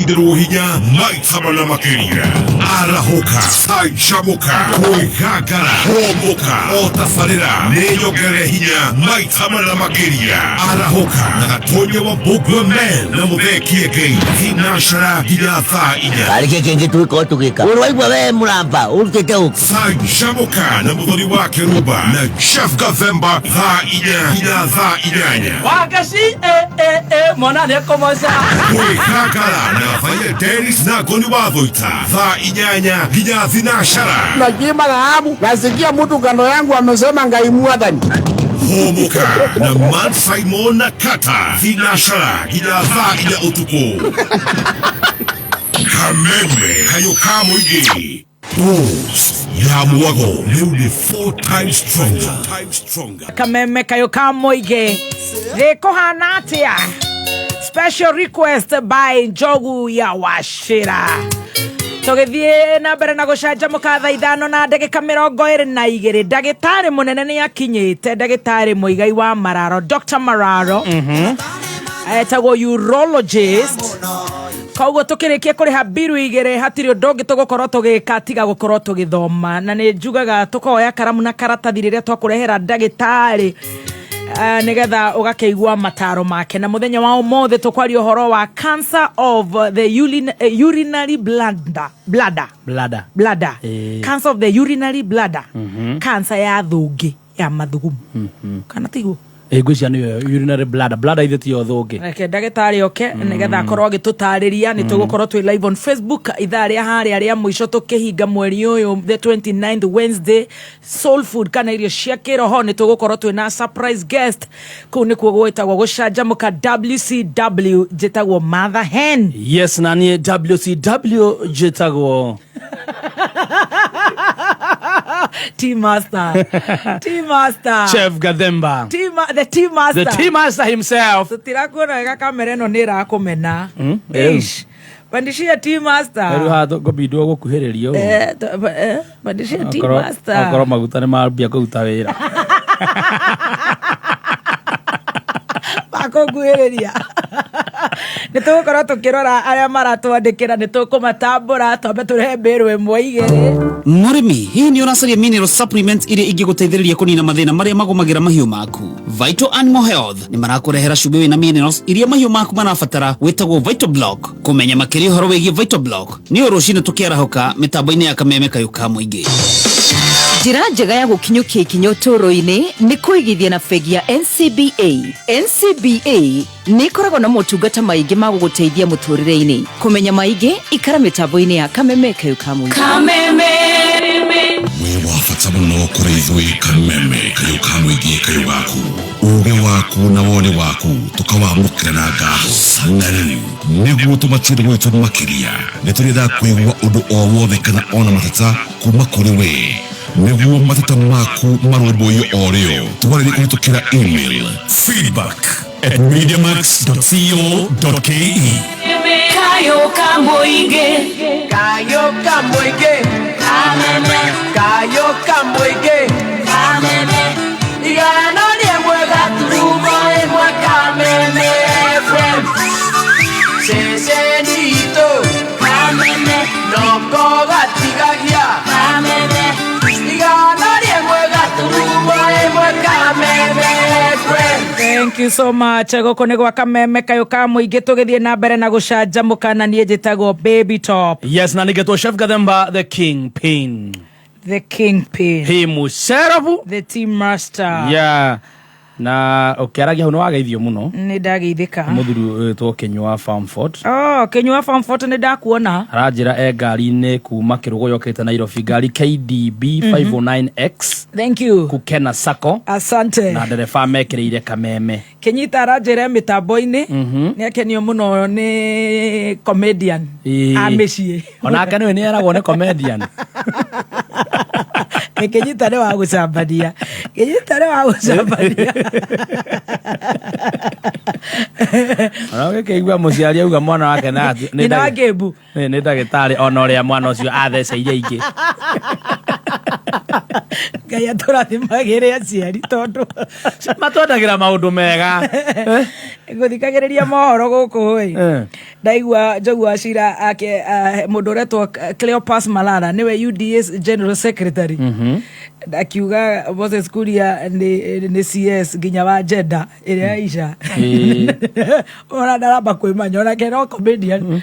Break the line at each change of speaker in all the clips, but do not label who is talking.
Hinya maithamana makeria arahoka saishamoka kuigagara homoka otafarira neyogere hinya maithamana makeria arahoka na gatonye wa bugwe men na muthekie gei hinashara hinya inya
alike kenge tuiko tukika urwaigwa we muramba urutete uko
saishamoka na muthoni wa keruba na chef Gathemba hinya inyanya
wakashi mona nekomosa
kuigagara na Faya Dennis na goni wadhoita inyanya hinya thinashara
najima dhahabu nasikia mtu kando yangu amesema ngaimuadhani
homoka na Man Simon na Kata thinashara hinya inya utuko kameme kayo kamuigi Bulls ya muwago liu 4 times stronger
kameme kayo kamuigi reko hanatia. Special request by Njogu ya Washira. Tugithie na mbere na gucanjamuka thaa 5 na ndagika 22 ndagitari munene ni akinyite ndagitari muigai wa Mararo Dr. Mararo etagwo urologist koguo tukirikie kuriha biru igere hatiri ndongi tugukorwo tugika tiga gukorwo tugithoma na ni njugaga tukoya karamu na karatathi riria twakurehera ndagitari nigetha ugakeigua mataro make na muthenya wa umothe tukwaria uhoro wa cancer of the urinary bladder cancer of the urinary bladder cancer ya thungi ya mathugumu kana tiguo
Gwĩcia nĩ urinary bladder itheti yo thũngĩ
reke ndagĩtarĩ oke nigetha akorwo agĩtũtarĩria nĩ tũgũkorwo twĩ live on Facebook ithaa rĩa harĩa rĩa mũico tũkĩhinga mweri ũyũ the 29th Wednesday soul food kana irio cia kĩroho nĩ tũgũkorwo twĩ na surprise guest kũu nĩkuo gwĩtagwo gũcanjamũka WCW njĩtagwo Mother Hen.
Yes na niĩ WCW njĩtagwo
Team Master
Chef Gathemba
the Team Master
himself.
Tutirakuona wega kamera ĩno nĩ ĩrakũmena pandishia Team Master
Rĩu haha ngobindwo gũkuhĩrĩrio
pandishia Team Master
akorwo maguta nĩ mambia kũruta wĩra
bakonguhĩrĩria nĩ tũgũkorwo tũkĩrora arĩa maratwandĩkĩra nĩ tũkũmatambũra twambe tũrehe mbĩrũ ĩmwe igĩrĩ.
Mũrĩmi hihi nĩ ũracaria mineral supplement iria ingĩgũteithĩrĩria kũnina mathĩna marĩa magũmagĩra mahiũ maku. Vital Animal Health nĩ marakũrehera cumbĩ wĩna minerals iria mahiũ maku marabatara wĩtagwo Vital Block. Kũmenya makĩria ũhoro wĩgiĩ Vital Block nĩ rũciinĩ tũkĩarahũka mĩtambo-inĩ ya kameme kayũ ka mũingĩ.
Njĩra njega ya gũkinyũkia ikinya ũtũũro-inĩ nĩ kũigithia na bengi ya NCBA. NCBA nĩ ĩkoragwo na motungata maingĩ ma gũgũteithia mũtũũrĩre-inĩ. Kũmenya maingĩ ikara mĩtambo-inĩ ya kameme kayũ ka mũingĩ.
we wafata mũno kũrĩ ithuĩ kameme kayũ ka mũingĩ kayũ gaku ũũgĩ waku na wone waku tũkawamũkĩra na ngatho na rĩu nĩguo tũmatirĩ gwĩtwo makĩria nĩ tũrĩenda kũigua ũndũ o wothe kana ona mateta kuma kũrĩ we nĩguo mateta maku marũmbũiyo o rĩo tũgarĩrie kũhĩtũkĩra email feedback@mediamax.co.ke.
Kayo kamboige kameme kayo kamboige kameme igano niemwega turumo emwe kameme friend sesenito kameme noko gatigagia kameme igano niemwega turumo emwe kameme friend.
Thank you so much. Gũkũ nĩ gwa kameme kayũ ka mũingĩ tũgĩthiĩ na mbere na gũcanjamũka na niĩ njĩtagwo Baby Top.
Yes na nĩgetwo Chef Gathemba the Kingpin.
He
mũcerabu
the Team Master.
Yeah na ũkĩaragia hau nĩ wageithio mũno
nĩ ndageithĩka
mũthuri wĩtwo Kĩnyua Farmfort.
Kĩnyua Farmfort nĩ ndakuona
aranjĩra ngari-inĩ kuma Kĩrũgũ yokĩte Nairobi ngari KDB 509X.
Thank you
Kukena Sacco.
Asante
na ndereba mekĩrĩire kameme
Kĩnyita aranjĩra mĩtambo-inĩ nĩ akenio mũno nĩ comedian amĩciĩ
onake nĩwe nĩ eragwo nĩ comedian.
Kĩnyita nĩ wa gũcambania
Ona ũgĩkĩigua mũciari auga mwana wake na
nĩ ndagĩtarĩ
ona ũrĩa mwana ũcio atheceire ingĩ.
Ngai atũrathimagĩre aciari tondũ
matwendagira maundu mega
ngũthikagĩrĩria mohoro gũkũ ndaigua Njogu wa Cira ake mũndũ ũretwo Cleopas Malala niwe UDA's General Secretary akiuga Moses Kuria ni CS nginya wa gender ĩrĩa Aisha ona ndaramba kwĩmanya ona kena comedian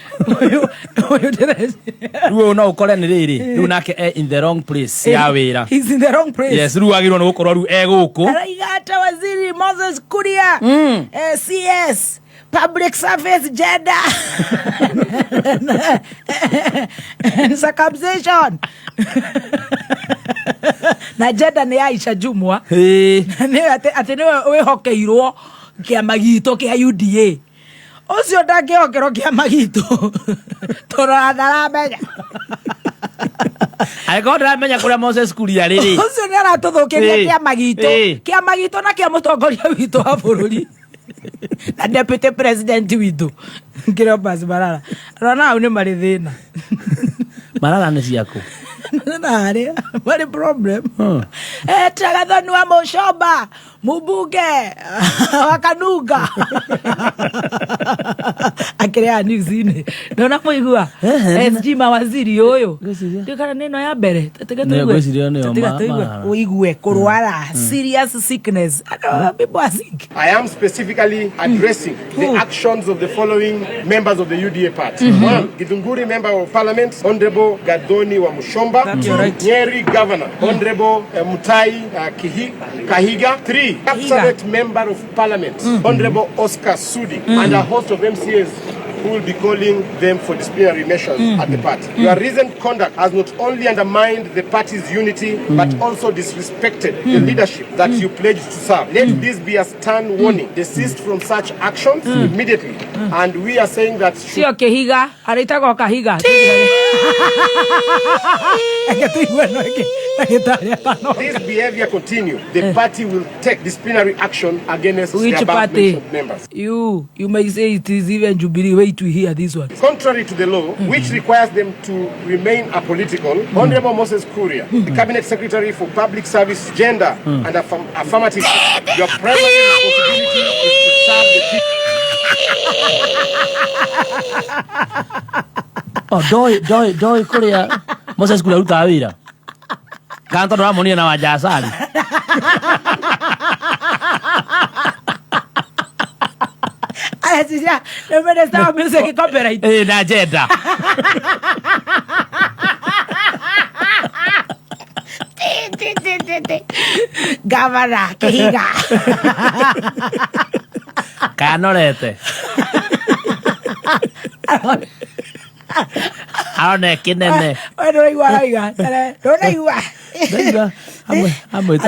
ruo no ukore ni riri riu nake in the wrong place ya wira.
He's in the wrong place.
Yes, riu agirwo ni gukorwo riu guku
araigata waziri Moses Kuria CS public service gender and circumcision na gender ni Aisha Jumwa ni ati niwe wihokeirwo kiama gitu kia UDA ucio ndangĩhokerwo kiama gitu tũratharamenya
Aiko ndamenya kuria Moses Kuria riri
ucio ni aratũthũkĩria kiama gitu na kia mũtongoria witũ wa bũrũri na deputy president witũ Cleopas Malala rona au ni marĩ thĩna
Malala nĩ ciaku
nare what problem Tagathoni wa Mũcomba mũmbunge wa Kanunga akĩrĩa news-inĩ ndona mũigua SG mawaziri ũyũ ndikana nĩno ya mbere ũigue kũrwara serious sickness people are sick.
I am specifically addressing the actions of the following members of the UDA party. 1. Githunguri Member of Parliament Honorable Gathoni wa Mũcomba. 2. Nyeri Governor Honorable Mutai Kahiga. 3. Absolute Member of Parliament Honorable Oscar Sudi and a host of MCAs who will be calling them for disciplinary measures at the party. Your recent conduct has not only undermined the party's unity but also disrespected the leadership that you pledged to serve. Let this be a stern warning. Desist from such actions immediately. And we are saying that
sio Kehiga aritagwo Kahiga
this behavior continue, the party will take disciplinary action against the above-mentioned members.
You may say it is even Jubilee. Wait to hear this one.
Contrary to the law, which requires them to remain apolitical, Honorable Moses Kuria, the Cabinet Secretary for Public Service, Gender and Affirmative, your primary responsibility is to serve the people.
Doi Kuria Moses Kuria ruta wira kanto ndo amonia na wajasali
Ayasija no me estaba music copyright
na jeda
Gavana Kehiga
kanorete Aone kinene.
Bueno igual.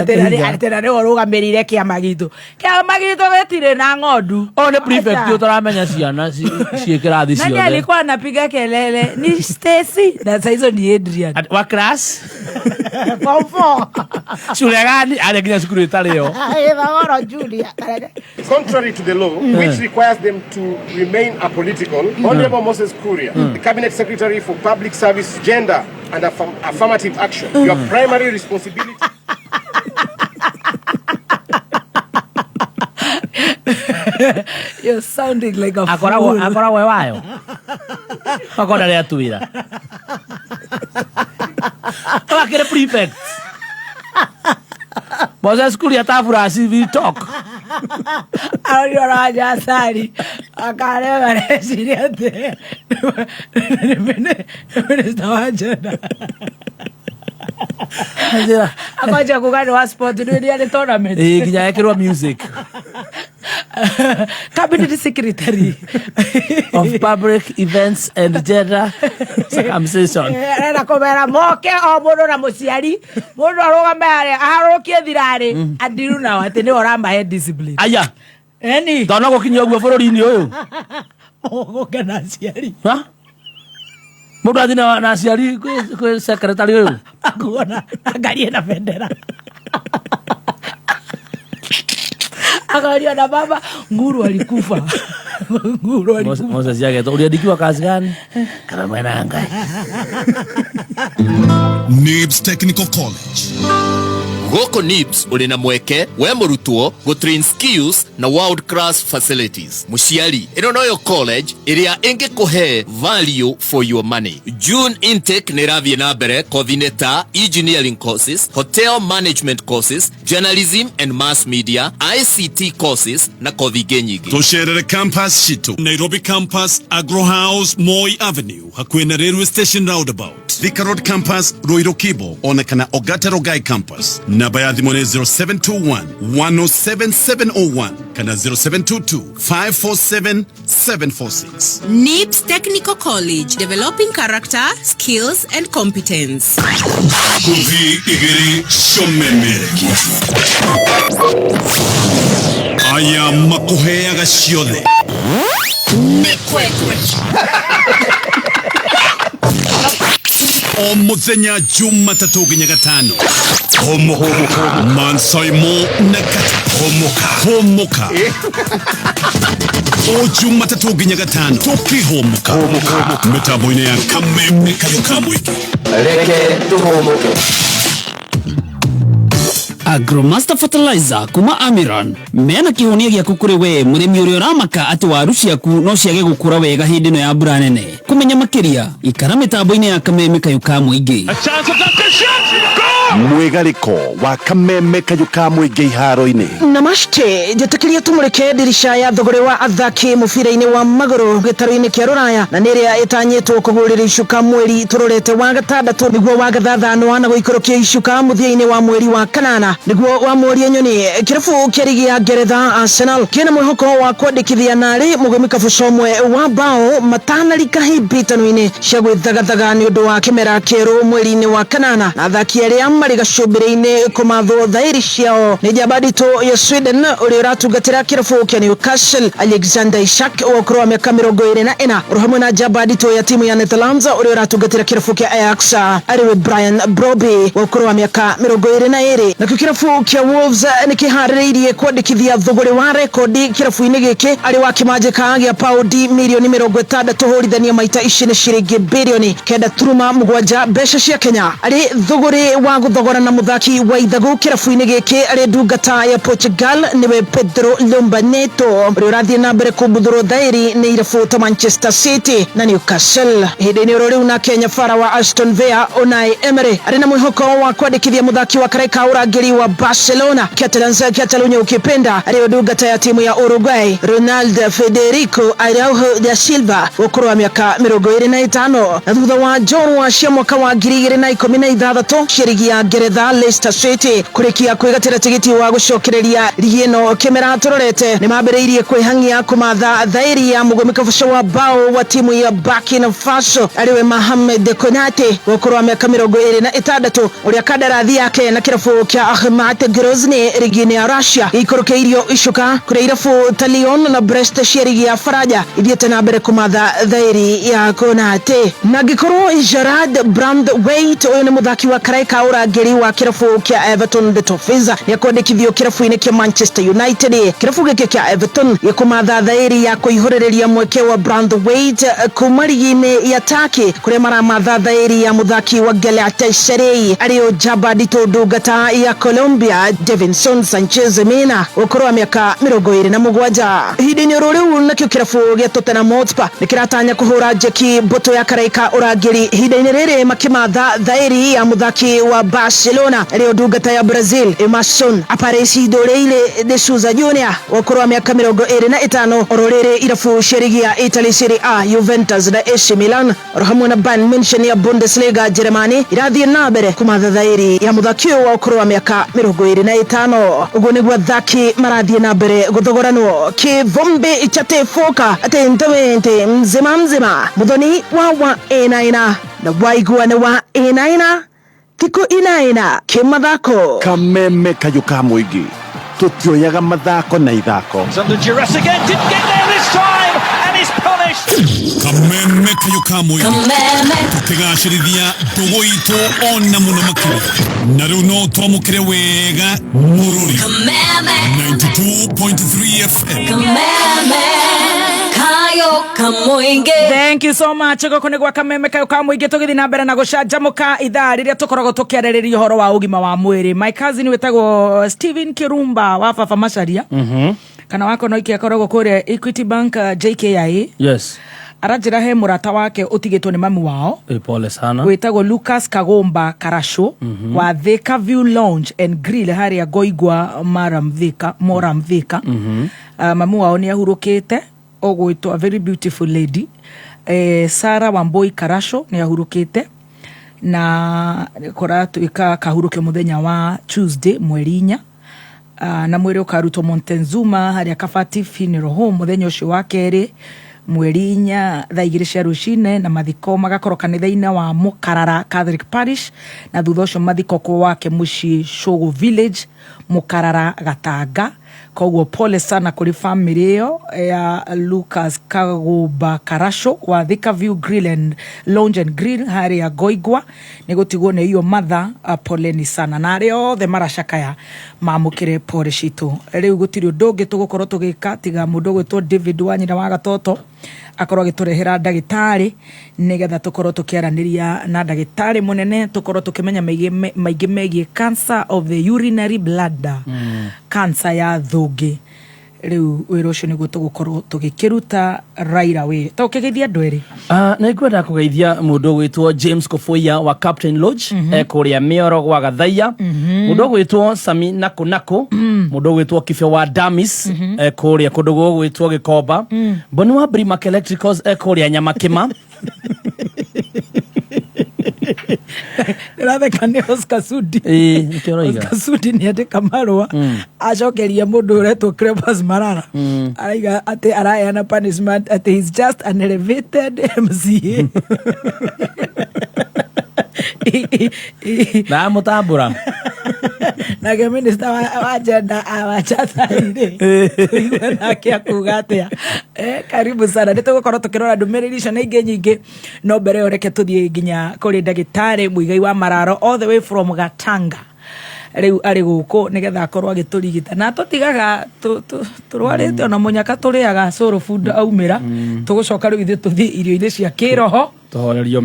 Atera ne orugamirire kiama gitu. Kiama gitu getire na ng'ondu.
One prefect utaramenya ciana ciikirathi ciothe.
Nani alikuwa anapiga kelele? Ni Stacy na saizo ni Adrian.
Wa class?
Form 4.
Shule gani? Alikinya shule italeo.
Ora Julia.
Contrary to the law, which requires them to remain apolitical, Honorable Moses Kuria, the Cabinet Secretary for Public Service, Gender and Affirmative Action, your primary responsibility.
You're sounding like a
fool. Akora wewayo. Akora le atuira. Akere prefect. Moses Kuria tafura we talk.
Ahora ya sari. Akare vale siriate. Estaba llena. Akoja kugani wa sport ndio ni tournament.
Kinya yekirwa music.
Cabinet Secretary
of Public Events and Gender Circumcision.
Era komera moke o mundu na muciari mundu arugame ari aharukie thirari andiru na wate ni oramba he discipline.
Aya.
Eni.
Ndona gukinya guo bururi-ini uyu.
Ogoka na ciari.
Ha? Mundu athina na ciari kwi secretary uyu.
Akuona angalie na bendera. Akalia na baba, Nguru alikufa. Nguru alikufa.
Moses yake, uliandikiwa kazi gani? Kama mwananga.
NIBS Technical College.
Goko NIBS uri na mweke we murutwo go train skills na world class facilities. Mushiari ino noyo college iria inge kuhe value for your money. June intake niravie na mbere coordinator engineering courses, hotel management courses, journalism and mass media, ICT courses na kothi nyingi.
Tosherere campus shitu Nairobi campus, Agro House, Moi Avenue hakuhi na railway station roundabout. Thika Road campus, Ruiru Kibo onekana Ogata Rogai campus. Namba ya thimũ nĩ 0721-107-701 kana 0722-547-746.
NIBS Technical College, developing character, skills and competence.
Kuthi igiri shomemerekia. Aya makuheaga ciothe.
Mekwekwe.
O muthenya Jumatatu nginya Gatano. Homoka. Mansoimo na Homoka. O Jumatatu nginya Gatano. Tukihomoka. Mitambo-inĩ ya Kameme Kayuka Mwiki.
Reke tuhomoke.
Agromaster Fertilizer kuma Amiran mena kihonia gya kukure we murimi uri uramaka ati waru ciaku no ciage gukura wega hindi no ya mbura nene. Kumenya makiria ikara mitambo-inĩ ya Kameme Kayuka Mwingi.
Mwigariko wa Kameme Kayuka Mwingi iharo-inĩ.
Namaste, njĩtĩkĩria tumũrĩke dirisha ya thogore wa athaki mũbira-inĩ wa magũrũ gĩtaro-inĩ kĩa Rũraya na nĩrĩa ĩtanyĩtwo kũhũrĩra icuka mweri tũrorete wa gatandatũ nĩguo wa gathathano na gũikũrũkia icuka mũthia-inĩ wa mweri wa kanana nĩguo wa mweri nyoni kĩrabu kĩa ligi ya Ngeretha Arsenal kĩna mwĩhoko wa kwandĩkithia narĩ mũgemi Kabusomwe wa bao matanarika hĩmbĩtano-inĩ cia gwĩthagathaga nĩ ũndũ wa kĩmera kĩerũ mweri-inĩ wa kanana na athaki arĩa marĩ gacũmbĩrĩ-inĩ kũmathwo thaĩri ciao nĩ njamba nditũ ya Sweden ũrĩa ũratungatĩra kĩrabu kĩa Newcastle Alexander Isak wa ũkũrũ wa mĩaka 24 ũrĩ hamwe na njamba nditũ ya timu ya Netherlands ũrĩa ũratungatĩra kĩrabu kĩa Ajax arĩwe Brian Brobby wa ũkũrũ wa mĩaka 22 na kĩrabu kĩa Wolves nĩ kĩharĩrĩirie kwandĩkithia thogore wa rekondi kĩrabu-inĩ gĩkĩ arĩ wa kĩmanjĩka gĩa paundi mirioni 60 hũrithania maita ici nĩ ciringi bilioni 9.7 mbeca cia Kenya arĩ thogore wa gũthogora na mũthaki wa ithagu kĩrabu-inĩ gĩkĩ arĩ ndungata ya Portugal niwe Pedro Lomba Neto ũrĩa ũrathiĩ na mbere kũmbuthũrwo thaĩri nĩ irabu ta Manchester City na Newcastle. Hĩndĩ-inĩ oro rĩu nake nyabara wa Aston Villa Unai Emery arĩ na mwĩhoko wa kwandĩkithia mũthaki wa karaika ũrangĩri wa Barcelona Catalunya ukipenda arĩ ndungata ya timu ya Uruguay Ronaldo Federico Araujo da Silva ũkũrũ wa mĩaka 25 na thutha wa njorua cia mwaka wa 2016 cia ligi ya Ngeretha Leicester City kũrĩkia kwĩgatĩra tigiti wa gũcokereria ligi ĩno kĩmera tũrorete nĩ mambĩrĩirie kwĩhangia kũmatha thaĩri ya mũgemi Kabusha wa bao wa timu ya Burkina Faso arĩwe Mohamed Konate ũkũrũ wa mĩaka 26 ũrĩa kandarathi yake na kĩrabu kĩa Akhmat Grozny ligi-inĩ ya Russia ikũrũkĩirio icuka kũrĩa irabu ta Lyon na Brest cia ligi ya Faraja ithiĩte na mbere kũmatha thaĩri ya Konate na angĩkorwo Gerard Brandwaite ũyũ nĩ mũthaki wa karaika ũrangĩri wa kĩrabu kĩa Everton the Toffees yakwandĩkithio kĩrabu-inĩ kĩa Manchester United. Kĩrabu gĩkĩ kĩa Everton gĩkũmatha thaĩri ya kũihũrĩrĩria mweke wa Brandwaite kuma ligi-inĩ ya Turkey kũrĩa maramatha thaĩri ya mũthaki wa Galatasaray arĩ njamba nditũ ndungata ya Colombia Davinson Sanchez Mena ũkũrũ wa mĩaka 27. Hĩndĩ-inĩ oro rĩu nakĩo kĩrabu gĩa Tottenham Hotspur nĩ kĩratanya kũhũra njeki mbũtũ ya karaika ũrangĩri hĩndĩ-inĩ rĩrĩ makĩmatha thaĩri ya mũthaki wa Barcelona arĩ ndungata ya Brazil Emerson Aparecido de Souza Junior ũkũrũ wa mĩaka 25. Oro rĩrĩ irabu cia ligi ya Italy Serie A Juventus na AC Milan oro hamwe na Bayern Munich ya Bundesliga Germany irathiĩ na mbere kũmatha thaĩri ya mũthaki ũyũ wa ũkũrũ wa mĩaka 25. ũguo nĩguo athaki marathiĩ na mbere gũthogoranwo kĩvombe cha tefoka atentamente mzima mũthoni wa enaina na waiguane wa enaina tiko inaina kĩmathako.
Kameme Kayuka Mwingi tutioyaga mathako na ithako.
It's under duress again, didn't get there this time and is punished.
Kameme kayuka mwigi tukigashirithia ndugu itu ona muno makiri na riu no twamukire wega mururi 92.3 FM
Thank you so much kwa Kameme kayuka mwigi tugithi na mbere na gucanjamuka ithaa riria tukoragwo tukiarĩrĩria uhoro wa ugima wa mwiri. My cousin wetagwo Steven Kirumba wa Fafa Macharia kana wako no ikiakoragwo kure Equity Bank JKIA.
Yes.
Arajira he murata wake utigitwo ni mamu wao.
Pole sana.
Wetagwo Lucas Kagomba Karasho wa Thika View Lounge and Grill haria Goigwa Moramthika. Mamu wao ni ahurukite ogwitwo a very beautiful lady. Sarah Wamboi Karasho ni ahurukite na koratu kahuruke muthenya wa Tuesday mwerinya. Na mwere ukarutwo Montezuma haria Kafati Funeral Home muthenya ucio wa keri mwerinya thaa 2 cia rucine na mathiko magakorwo kanitha-inĩ wa Mukarara Catholic Parish na thutha ucio mathiko kwa wake muci Shogo Village Mukarara Gatanga. Koguo pole sana kuri family yo ya Lucas Kagomba Karasho wa Thika View Grill and Lounge and Grill haria Goigwa nigutigwo ne iyo mother. Poleni sana na ari othe maracakaya mamukire pole citu. Riu gutiri ndungi tugukorwo tugika tiga mundu gwitwo David Wanyira wa Gatoto akorwo giturehera ndagitari nigetha tukorwo tukiaraniria na ndagitari munene tukorwo tukimenya maigi megie cancer of the urinary bladder, cancer ya thugi. Riu wira ucio niguo tugukorwo tugikiruta right away. Tukigithia andu eri
na ikwenda kugeithia mundu gwitwo James Kofoya wa Captain Lodge kuria Mioro gwa Gathaia, mundu gwitwo Sami Nakunako, mundu gwitwo Kife wa Damis kuria kundu gwitwo Gikomba, Boni wa Brimac Electricals kuria Nyamakima.
Ratheka ni Oscar Sudi. Oscar Sudi ni ati kamarwa acokeria mundu uretwo Crepas Marara araiga ati arayana punishment ati he's just an elevated MCA.
Na mutambura
na ke minister wa jenda awachathaire na kia kugatia karibu sana nitugukorwo tukirora ndumiriri icio na ingi nyingi no mbere yoreke tuthie nginya kuri ndagitari muigai wa Mararo all the way from Gatanga. Riu ari guku nigetha akorwo agiturigita na tutigaga turwarite ona munyaka turiaga soro food aumira tugucoka riu ithu tuthie irio-ini cia kiroho tuhorerio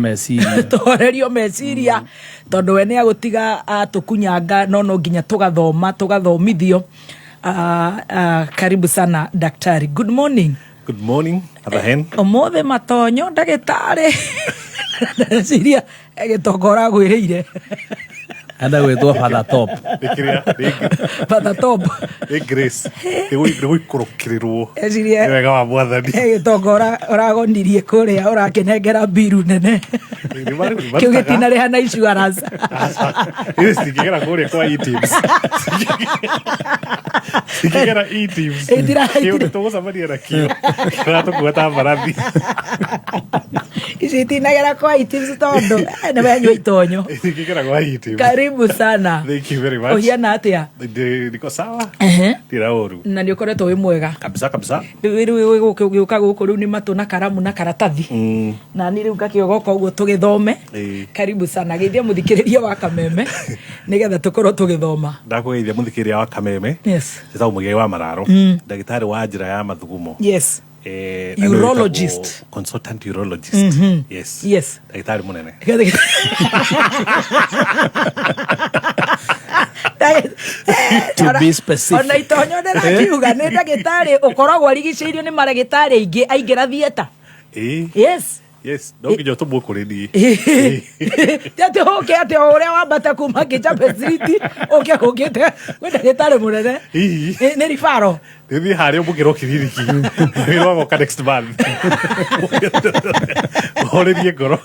meciria tondu we ni agutiga atukunyanga no nginya tugathomithio. Karibu sana daktari. Good morning.
Good morning Abahen.
Omothe matonyo ndagitari siria egitokora gwiriire
anda gwitwo Father Top.
Father Top
Grace ego ikorokirirwo
esiria
wega wa mwathani
egitokora uragonirie kuria urakenengera biru nene kiugitina ri hana insurance
istigera kuria kwa e-teams sigera e-teams kiugo tugucamania na kio kiratukuata mbarathi
isitinagera kwa e-teams tondu na wenyu itonyo
isigera kwa e-teams.
Karibu sana.
Thank you very much.
Ohiana atia?
Niko sawa. Tira oru.
Na ndio koretwo wi mwega.
Kabisa.
Riu ukiuka guku riu ni matu na karamu na karatathi. Na ni riu ngakiogoka uguo tugithome. Karibu sana. Geithia muthikiriria wa Kameme nigetha tukorwo tugithoma.
Ndakugeithia muthikiriria wa Kameme.
Yes.
Tata umugai wa Mararo. Ndagitari wa njira ya mathugumo.
Yes. Urologist.
Consultant urologist. Yes. Ndagitari munene.
To be specific.
Ona itonyo ndirakiuga ni ndagitari ukoragwo arigiceirio ni maragitari aingira thieta.
Yes, don't get your to book already.
Tete hoke ate ore wambata kuma Kichape Street, oke hokete. Wenda gitare munene. Ni rifaro.
Ni hari obukiro kiririki. We go next month. Already goro.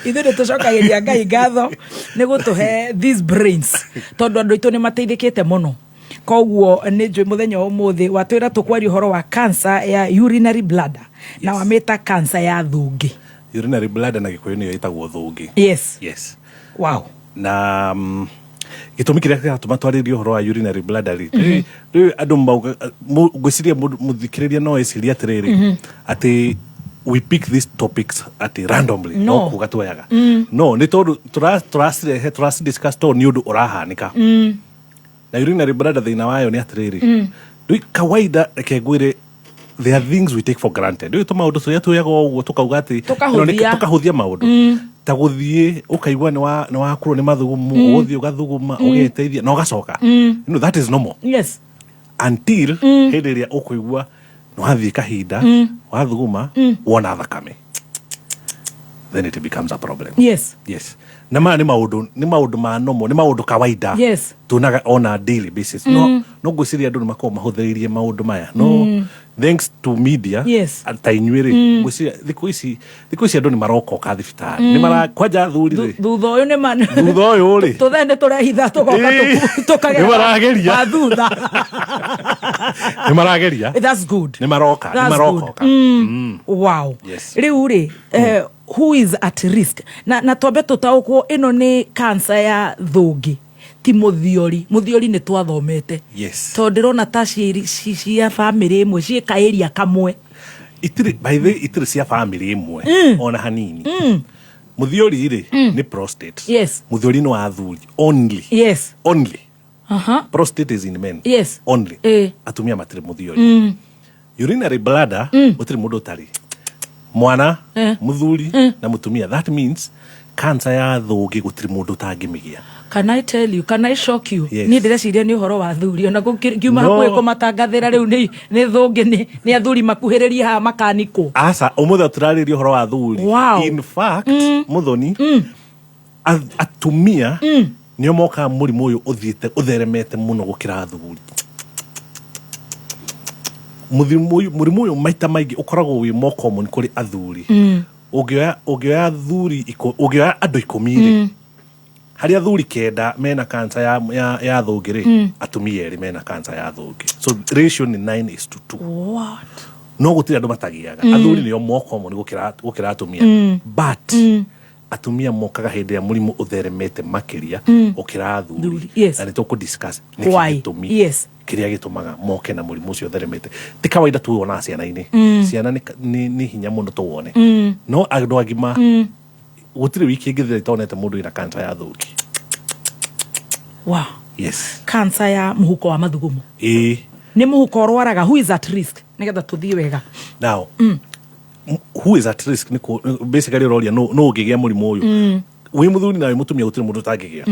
Ithuĩ nĩtũcokageria Ngai ngatho nĩ gũtũhe these brains tondũ andũ aitũ nĩ mateithĩkĩte mũno. Koguo nĩ njũĩ mũthenya ũmũthĩ watwĩra tũkwaria ũhoro wa cancer ya urinary bladder na wamĩta cancer ya thungi.
Urinary bladder na Gĩkũyũ nĩyo ĩtagwo thungi.
Yes. Wow.
Na gitumi kiria kiratuma twaririe uhoro wa urinary bladder leak andu gwiciria muthikiriria no eciria atiriri ati we pick these topics at randomly no kugatwayaga no ni tondu discuss to ni undu urahanika na urinary bladder thina wayo ni atiriri kawaida kegwire there are things we take for granted do to maundu tuya tuyago tukauga ati tukahuthia maundu ta guthie ukaigwa ni wa kuro ni mathugumu uthie ugathuguma ugeteithia no gacoka that is normal
yes
until hediria ukuigwa no hathie kahinda wathuguma wona thakame then it becomes a problem
yes
na ni maundu ma normal ni maundu kawaida
yes
tunaga on a daily basis no gwiciria andu makao mahuthiririe maundu maya no thanks to media
yes
atainyuire gwiciria thiku ici andu ni maroko ka thibitari ni mara kwanja thuri ri
thutha uyu ni man
thutha uyu ri
tuthende turehitha tugoka tukagera
ni marageria
thutha
ni marageria
that's good
ni maroka
wow
yes.
Riu ri who is at risk na twambe tutaukwo ino ni cancer ya thungi ti muthiori ni twathomete
yes
to ndirona ta cia family imwe cieka area kamwe
itiri by the itiri cia family imwe ona hanini muthiori ri ni prostate
yes
muthiori no athuri only prostate is in men
yes
only atumia matire muthiori urinary bladder utiri mundu tari mwana muthuri na mutumia that means cancer ya thungi gutiri mundu tangimigia
Can I tell you, can I shock you?
Yes.
Ni ndireciria ni uhoro wa thuri ona kiuma hakuhe kumatangathira riu ni thungi ni athuri makuhiririe ha makaniko
asa umuthe turaririe uhoro wa thuri in fact muthoni atumia nio moka murimu uyu uthiete utheremete muno gukira thuri murimu uyu maita maingi ukoragwo wi more common kuri athuri ugioya thuri ugioya andu 10 hari athuri kenda mena cancer ya thungi ri atumia eri mena cancer ya thungi so ratio ni 9:2
what
no gutira andu matagiaga athuri nio more common gukira atumia but atumia mokaga hindi ya murimu utheremete makiria ukira athuri na nituku discuss
why yes
kiria gitumaga moke na murimu ucio utheremete ti kawaida tu ona ciana-ini ciana ni hinya muno tuwone no andu agima gutire wiki ngithira itonete mundu ina cancer ya thungi
wow
yes
cancer ya muhuko wa mathugumu ni muhuko orwaraga who is at risk nigetha tuthie wega
now who is at risk niko basically roria no ngigia murimu uyu wi muthuri na wi mutumia gutire mundu tangigia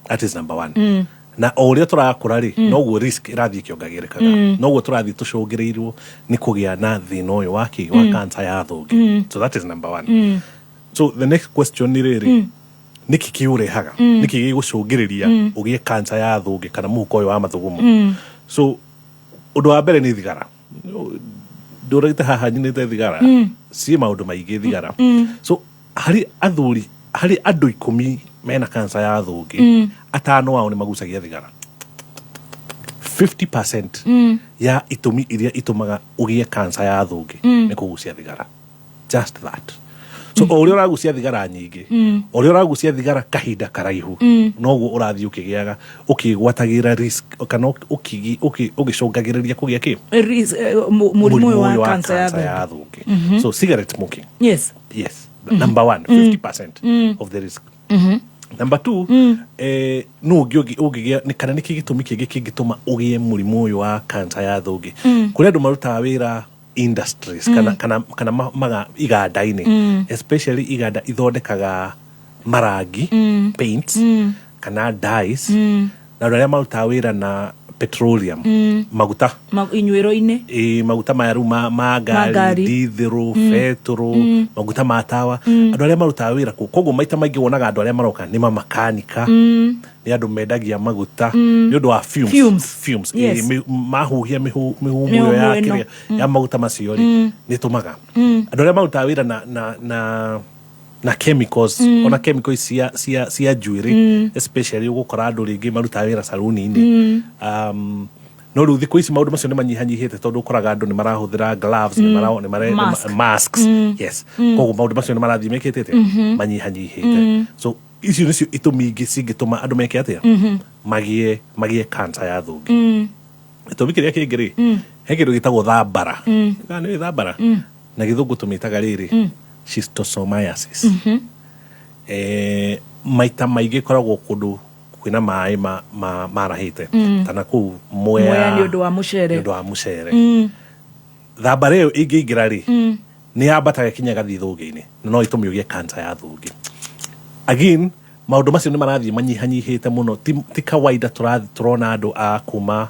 that is number 1 na oria turakura ri no go risk irathie kiongagirikaga no go turathie tucungirirwo ni kugia na thina uyu wa cancer ya thungi so that is number 1 so the next question ni riri niki kiurehaga niki gigucungiriria ugie cancer ya thungi kana muhuko uyu wa mathugumu so undu wa mbere ni thigara ndurite haha nyinite thigara si maundu maingi thigara so hari andu 10 mena cancer ya thungi atano wao ni magucagia thigara 50% ya itumi iria itumaga ugie cancer ya thungi ni kugucia thigara just that so oria uragucia thigara nyingi oria uragucia thigara kahinda karaihu noguo urathii ukigiaga ukigwatagira risk kana ugicungagiriria kugia ki
murimu wa cancer ya
thungi so cigarette smoking
yes
number 1 50% of the risk number 2 no ugigia ni kana niki gitumi kingi kingituma ugie murimu uyu wa cancer ya thungi kuri andu marutaga wira industries kana maga iganda-ini especially iganda ithondekaga marangi paints kana dyes na aria marutaga wira na petroleum maguta
inyuiro-ini
maguta maru magari dithero petro maguta matawa andu aria marutaga wira koguo maita maingi wonaga andu aria maroka ni makanika ni andu mendagia maguta ni undu wa fumes mahuhia mihumo ya kiria ya maguta macio ri ni tumaga andu aria marutaga wira na chemicals ona chemicals cia njuiri especially ugukora andu ringi marutaga wira saluni-ini no riu thiku ici maundu macio ni manyihanyihite tondu ukoraga andu ni marahuthira gloves ni masks yes koguo maundu macio ni marathie mekitete manyihanyihite so icio nicio itumi ingi cingituma andu meke atia magie cancer ya thungi itumi kiria kingi ri he kindu gitagwo thambara ni thambara na githungu tumitaga riri schistosomiasis maita maigi koragwo kundu kwina mai marahite kana ku Mwea
ni undu wa mucere
thambara iyo ingiingira ri ni yambataga kinyaga thithungi-ini no itumi ugie cancer ya thungi. Again, maundu macio ni marathie manyihanyihite muno ti kawaida turona andu a kuma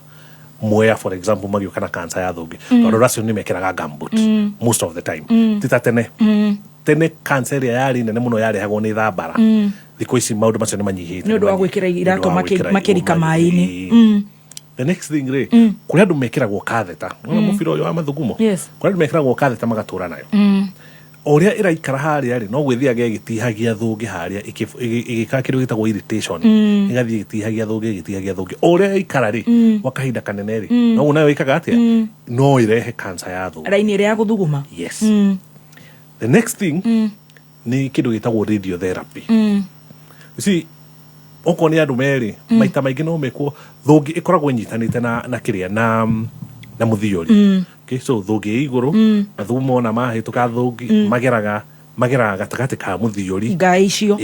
Mwea for example magioka na cancer ya thungi tondu racio ni mekiraga gambut most of the time tita tene cancer ya yari nene muno yarehagwo ni thambara thikũ ici maundu macio ni manyihite
ni undu wa gwikira irato makirika mai-ini.
The next thing ri kuri andu mekiragwo katheta mubira uyu wa mathugumo kuri andu mekiragwo katheta magatura nayo oria iraikara haria ri no gwithiaga igitihagia thungi haria igika kindu gitagwo irritation igathie igitihagia thungi oria ikara ri wakahinda kanene ri no nayo ikaga atia no irehe cancer ya thungi
raini ire ya guthuguma.
Yes. The next thing ni kindu gitagwo radiotherapy. You see oko ni andu meri maita maingi no mekwo thungi ikoragwo nyitanite na kiria na muthiori. Okay, so thungi iguru mathumo na mahituka thungi mageraga gatagati ka muthiori
ngai icio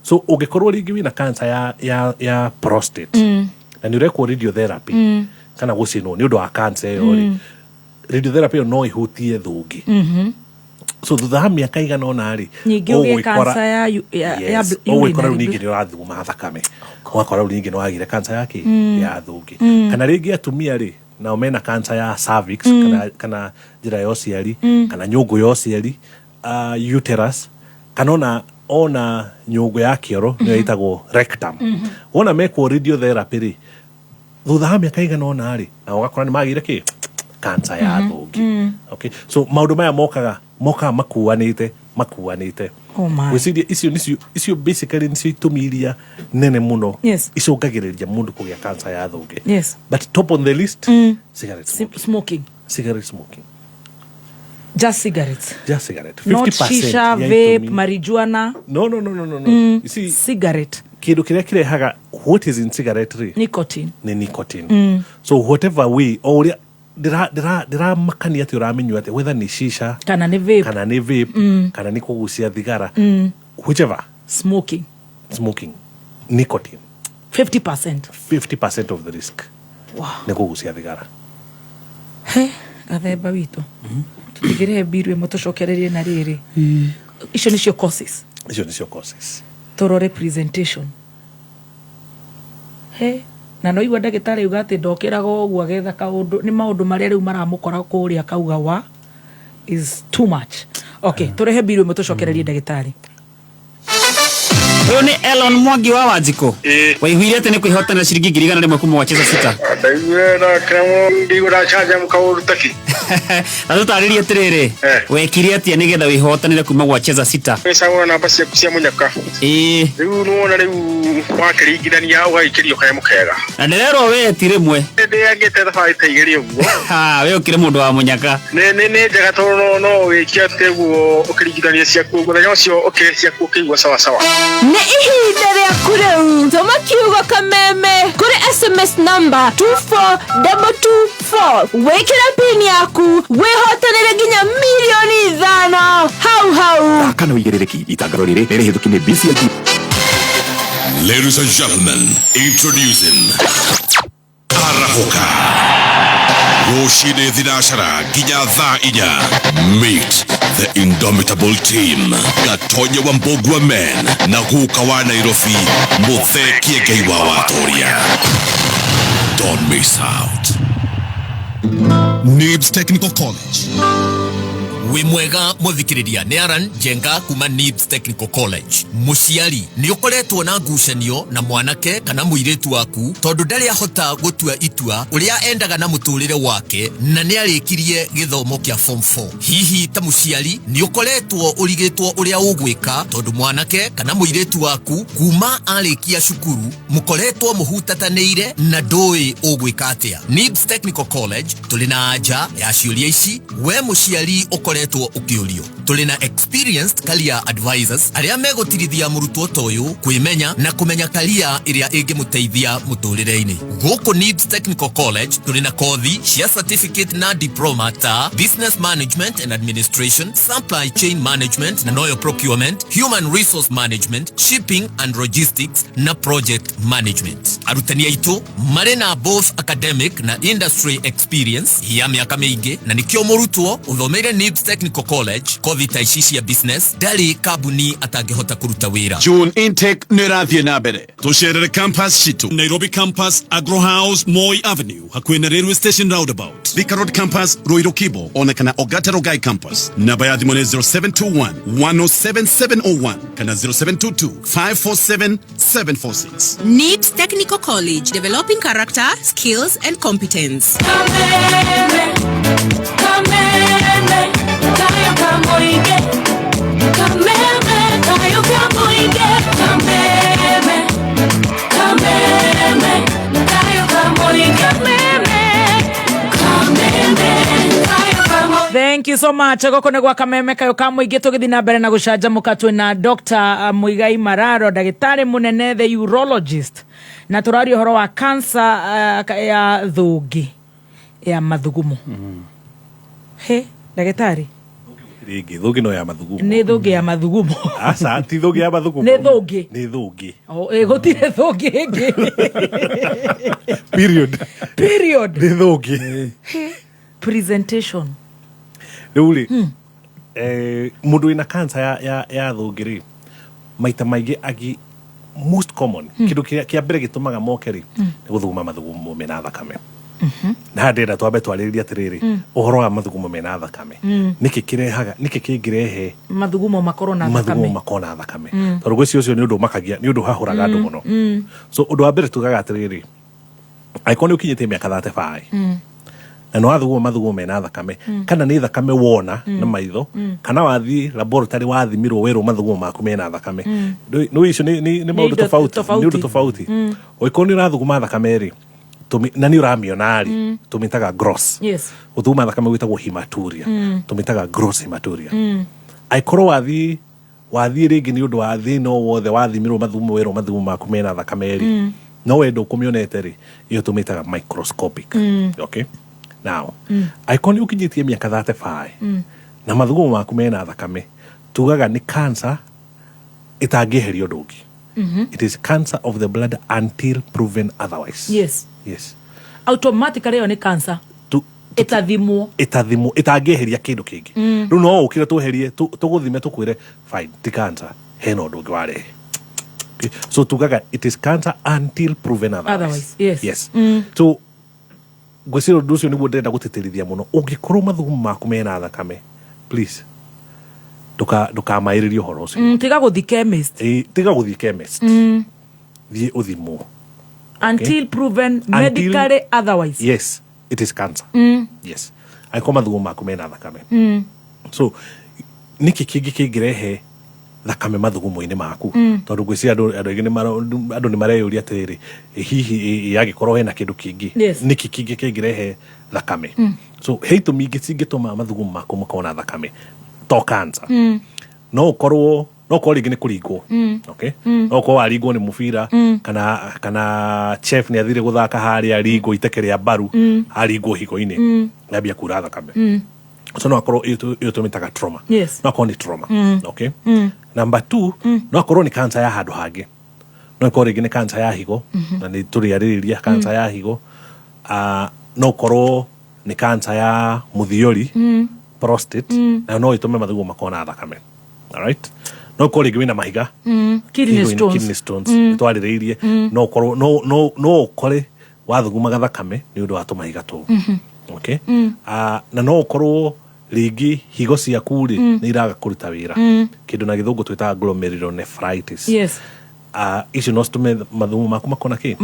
so ungikorwo ringi wina cancer ya prostate na ni urekwo radiotherapy kana gucinwo ni undu wa cancer yo radiotherapy no ihutie thungi so thutha wa miaka igana ona ri
nyingi ugie cancer ya
ukora ningi ni urathuguma thakame wakora ningi no agire cancer yake ya thungi kana ringi atumia ri na mena cancer ya cervix kana njira ya uciari kana nyungu ya uciari uterus kana ona nyungu ya kioro ni itagwo rectum wona mekwo radiotherapy ri thutha wa miaka igana ona ri na ugakora ni magire ki cancer ya thungi. Okay, so maundu maya moka makuanite
oh my
wisiria icio basically nicio itumiria nene muno icungagiriria mundu kugia cancer ya thungi. But top on the list cigarette smoking
just cigarettes
50%.
Not shisha, vape, marijuana.
No. You see,
cigarette
kindu kiria kirehaga what is in cigarette ri nicotine. So whatever way oria dira makani ati uramenywa ati whether ni shisha
kana ni vape
kana ni kugucia thigara whichever
smoking
nicotine
50%
of the risk ni kugucia thigara
gathemba witu tutigire biru mutucokererie na riri icio nicio causes thorough representation na no igwa ndagitari ugate ndokiraga ogwa getha kaundu ni maundu maria riu maramukora kuria kauga wa is too much. Okay, turehe biru mutucokererie ndagitari.
Uyu ni Elon Mwangi wa Wanjiko. Waiguire ati ni kwihotanira ciringi 100 kuma wacheza sita.
Ndaiguira kamo ndigura chaja mkauru taki.
Atutaririe atiriri. Wekire atia nigetha wihotanire kuma wacheza sita.
Wisagura namba cia munyaka. Riu nuona riu wakiringithania ugakirio kaya mukega.
Na ndirero we ti rimwe.
Ndi angite thabai taigiri uguo.
We ukire mundu wa munyaka.
Ne njega to no wikia teguo ukiringithania ciaku muthenya ucio ciaku kigwa sawa.
Ni ihinda riaku riu tuma kiugo kameme kuri SMS number 24224 wikira pin yaku wihotanire nginya milioni 5 hau
kana uigiriki itangaro riri rihithukine BCG.
Ladies and gentlemen, introducing Arahoka Yoshide Dinashara Ginya Tha Inya. Meet the indomitable team Gatonya Wambogwa Men Naguka wa Nairobi Mutheki Geiwa Watoria. Don't miss out. Nibs Technical College.
wi mwega muthikiriria ni Aran Jenga kuma Nibs Technical College. Muciari ni ukoretwo na ngucanio na mwanake kana muiritu waku tondu ndari ahota gutua itua uria endaga na muturire wake na ni arikirie githomo kia form 4. Hihi ta muciari ni ukoretwo urigitwo uria ugwika tondu mwanake kana muiritu waku kuma arikia cukuru mukoretwo muhutatanire na ndoi ugwika atia. Nibs Technical College tulina anja ya ciuria ici we muciari ukoretwo ukiurio. tuli na experienced career advisors aria megotirithia murutwo toyu kwimenya na kumenya career iria ingimuteithia muturire-ini. Guku NIBS Technical College tuli na kothi cia certificate na diploma ta business management and administration, supply chain management na noyo procurement, human resource management, shipping and logistics na project management. Arutani aitu mari na both academic na industry experience ya miaka mingi na nikio murutwo uthomeire NIBS Technical College kothi ta ici cia business ndari kabuni atangihota kuruta wira.
June intake nirathie na mbere.
Tucerere campus citu
Nairobi campus, Agro House, Moi Avenue, hakuhĩ na railway station roundabout.
Thika Road campus, Ruiru Kibo, ona kana Ogata Rogai campus. Namba ya thimũ nĩ 0721 107701 kana 0722 547 746.
NIBS Technical College, developing character, skills and competence.
Thank you so much. Goko nĩ gwa Kameme kayo ka mũingĩ tũgĩthiĩ na mbere na gũcanjamũka twĩna Dr. Muigai Mararo, ndagĩtarĩ mũnene, the urologist, na tũraria ũhoro wa cancer ya thũngĩ ya mathugumo. He, ndagĩtarĩ
Rĩngĩ thũngĩ no ya mathugumo.
Nĩ thũngĩ ya mathugumo.
Aca ti thũngĩ ya mathugumo.
Nĩ thũngĩ.
Nĩ thũngĩ.
Gũtirĩ thũngĩ ĩngĩ.
Period. Nĩ thũngĩ.
Presentation.
Rĩu rĩ mũndũ wĩna cancer ya thũngĩ rĩ maita maingĩ agi most common kĩndũ kĩa mbere gĩtũmaga moke rĩ nĩ gũthuguma mathugumo mena thakame. Na ndĩrenda twambe twarĩrĩrie atĩrĩrĩ ũhoro wa mathugumo mena thakame nĩkĩ kĩngĩrehe
mathugumo makorwo na
thakame. Tondũ gwĩciria ũcio nĩ ũndũ makagia, nĩ ũndũ hahũraga andũ mũno. So ũndũ wa mbere tugaga atĩrĩrĩ angĩkorwo nĩ ũkinyĩte mĩaka 35 na no wathugumo mathugumo mena thakame kana nĩ thakame wona na maitho kana wathi laboratory wathimirwo werwo mathugumo maku mena thakame. No icio nĩ maũndũ tofauti. Oiko nĩ ũrathuguma thakame rĩ na nĩ ũramĩona rĩ tũmĩtaga gross. Ũthuguma thakame gwĩtagwo hematuria, tũmĩtaga gross hematuria. Angĩkorwo wathi rĩngĩ nĩ ũndũ wa thĩna wothe wathimirwo mathugumo werwo mathugumo maku mena thakame rĩ no wendo kũmĩonete rĩ iyo tũmĩtaga microscopic. Okay. Now, angĩkorwo nĩ ũkinyĩtie mĩaka 35 na mathugumo maku mena thakame tugaga nĩ cancer ĩtangĩeherio ndũngĩ. It is cancer of the blood until proven otherwise. Yes.
Automatically ĩyo nĩ cancer. Ĩtathimwo
ĩtangĩeheria kĩndũ kĩngĩ. Rĩu no ũkire tũherie tũgũthime tũkwĩre fine ti cancer hena ũndũ ũngĩ warehe. So tugaga it is cancer until proven otherwise. Yes. So gwĩciria ũndũ ũcio nĩguo ndĩrenda gũtĩtĩrithia mũno. Ũngĩkorwo mathugumo maku mena thakame please ndũkamaĩrĩrie ũhoro ũcio.
Tiga gũthiĩ chemist.
Tiga gũthiĩ chemist. Thiĩ ũthimwo.
Until proven medically otherwise.
Yes, it is cancer. Yes. Angĩkorwo mathugumo maku mena thakame. So nĩkĩ kĩngĩ kĩngĩrehe thakame mathugumo-inĩ maku tondũ gwĩciria andũ aingĩ nĩ mareyũria atĩrĩrĩ hihi yagĩkorwo hena kĩndũ kĩngĩ nĩkĩ kĩngĩ kĩngĩrehe thakame. So he itũmi ingĩ cingĩtũma mathugumo maku makorwo na thakame to cancer. No ũkorwo rĩngĩ nĩ kũringwo. Okay. No ũkorwo waringwo nĩ mũbira kana chef nĩ athire gũthaka harĩa aringwo iteke rĩa mbaru aringwo higo-inĩ yambia kura thakame. So no akorwo iyo tũmĩtaga trauma. No akorwo nĩ trauma. Okay. Number 2 no akorwo nĩ cancer ya handũ hangĩ. No akorwo rĩngĩ nĩ cancer ya higo na nĩ tũrĩarĩrĩria cancer ya higo. No akorwo nĩ cancer ya mũthiori prostate na no ĩtũme mathugumo makorwo na thakame. Alright. No akorwo rĩngĩ wĩna mahiga kidney stones twarĩrĩirie no ũkore wathugumaga thakame nĩ ũndũ wa tũmahiga tũu. Okay. Na no ũkorwo rĩngĩ higo ciaku rĩ nĩ iraga kũruta wĩra kĩndũ na gĩthũngũ twĩtaga glomerulonephritis. Icio no citũme mathugumo maku makona kĩ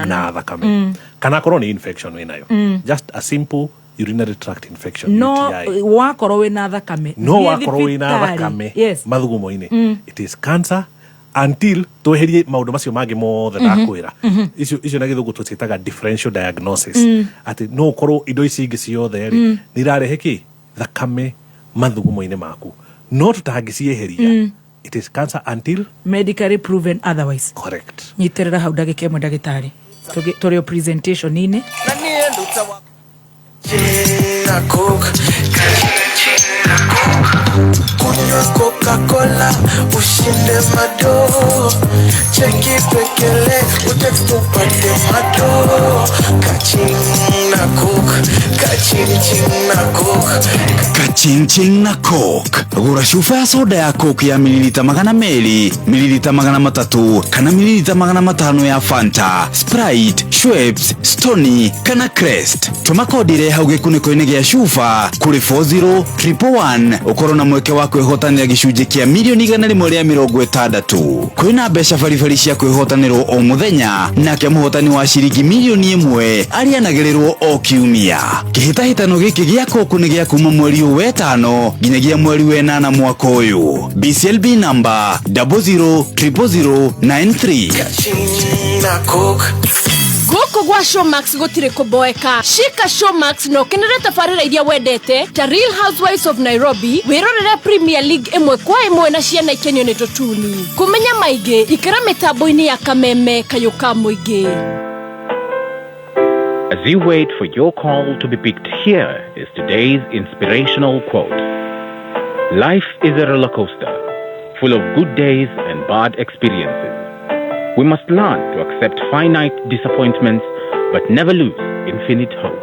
na thakame kana akorwo nĩ infection wĩnayo. Just a simple urinary tract infection.
No wakorwo wĩna thakame
mathugumo-inĩ it is cancer until tweherie maũndũ macio mangĩ mothe ndakwĩra. Icio na gĩthũngũ tũciĩtaga differential diagnosis. Atĩ no ũkorwo indo ici ingĩ ciothe rĩ nĩ irarehe kĩ thakame mathugumo-inĩ maku no tutangĩcieheria it is cancer until
medically proven otherwise.
Correct.
Nyiterera hau ndagĩka ĩmwe ndagĩtarĩ tũrĩ presentation-inĩ
na niĩ nduta wa na coke kunywa Coca-Cola ushinde mado cheki pekele utext upate mado kaching na coke
kaching na coke gura chufa ya soda ya coke ya mililita 200 mililita 300 kana mililita 500 ya Fanta, Sprite, Schweppes, Stoney kana Crest. Tuma kodi ile hau gikuniko-inĩ gĩa chufa kuri 40111 ukorwo na mweke wa kwĩhotanĩra gĩcunjĩ kĩa milioni 160. Kwĩna mbeca baribari cia kwĩhotanĩrwo o mũthenya, nake mũhotani wa ciringi milioni 1 arianagĩrĩrwo o kiumia. Kĩhĩtahĩtano gĩkĩ gĩa Coke nĩ gĩa kuma mweri wa 5 nginyagia mweri wa 8 mwaka ũyũ. BCLB number 000093.
Goko gwa Showmax gotire kuboeka. Shika Showmax no kenere tafarira iria wendete ta Real Housewives of Nairobi, wirorere Premier League emwe kwa emwe na ciana ikenyo ni totuni. Kumenya maige ikara mitambo-ini ya Kameme Kayuka Muingi.
As you wait for your call to be picked, here is today's inspirational quote. Life is a roller coaster, full of good days and bad experiences. We must learn to accept finite disappointments, but never lose infinite hope.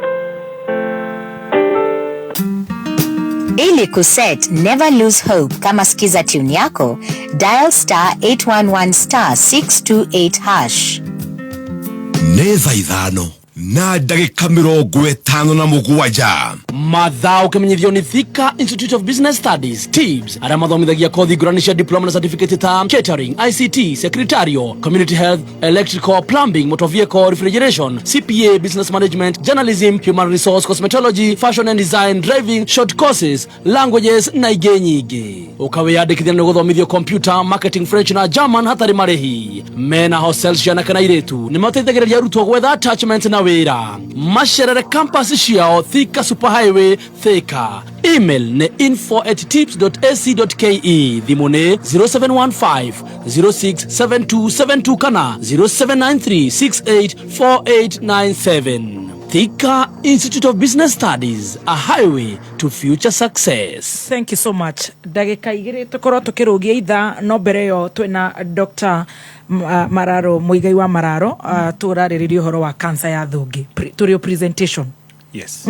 Ili kuset never lose hope kama skiza tune yako, dial *811*628#.
Neza ithano na ndagĩka 57
mathaa ũkĩmenyithio nĩ Thika Institute of Business Studies TIBS arĩa mathomithagia kothi ngũrani cia diploma na certificate ta catering, ICT, secretarial, community health, electrical, plumbing, motor vehicle, refrigeration, CPA, business management, journalism, human resource, cosmetology, fashion and design, driving, short courses, languages na ingĩ nyingĩ. Ũkawĩyandĩkithia nĩ gũthomithio computer, marketing, French na German hatarĩ marĩhi. Mena hostels ciana kana airĩtu nĩ mateithagĩrĩria arutwo gwetha attachment na wĩra. Macerere campus ciao Thika Super Highway Thika. Email ne info@tips.ac.ke. Thimũ nĩ 0715 kana 0793684897. Thika Institute of Business Studies, a highway to future success.
Thank you so much. Ndagĩka igĩrĩ tũkorwo tũkĩrũgia ithaa, no mbere yo twĩna Dr. Mararo, Muigai wa Mararo, tũrarĩrĩria ũhoro wa cancer ya thũngĩ. Tũrĩ presentation.
Yes.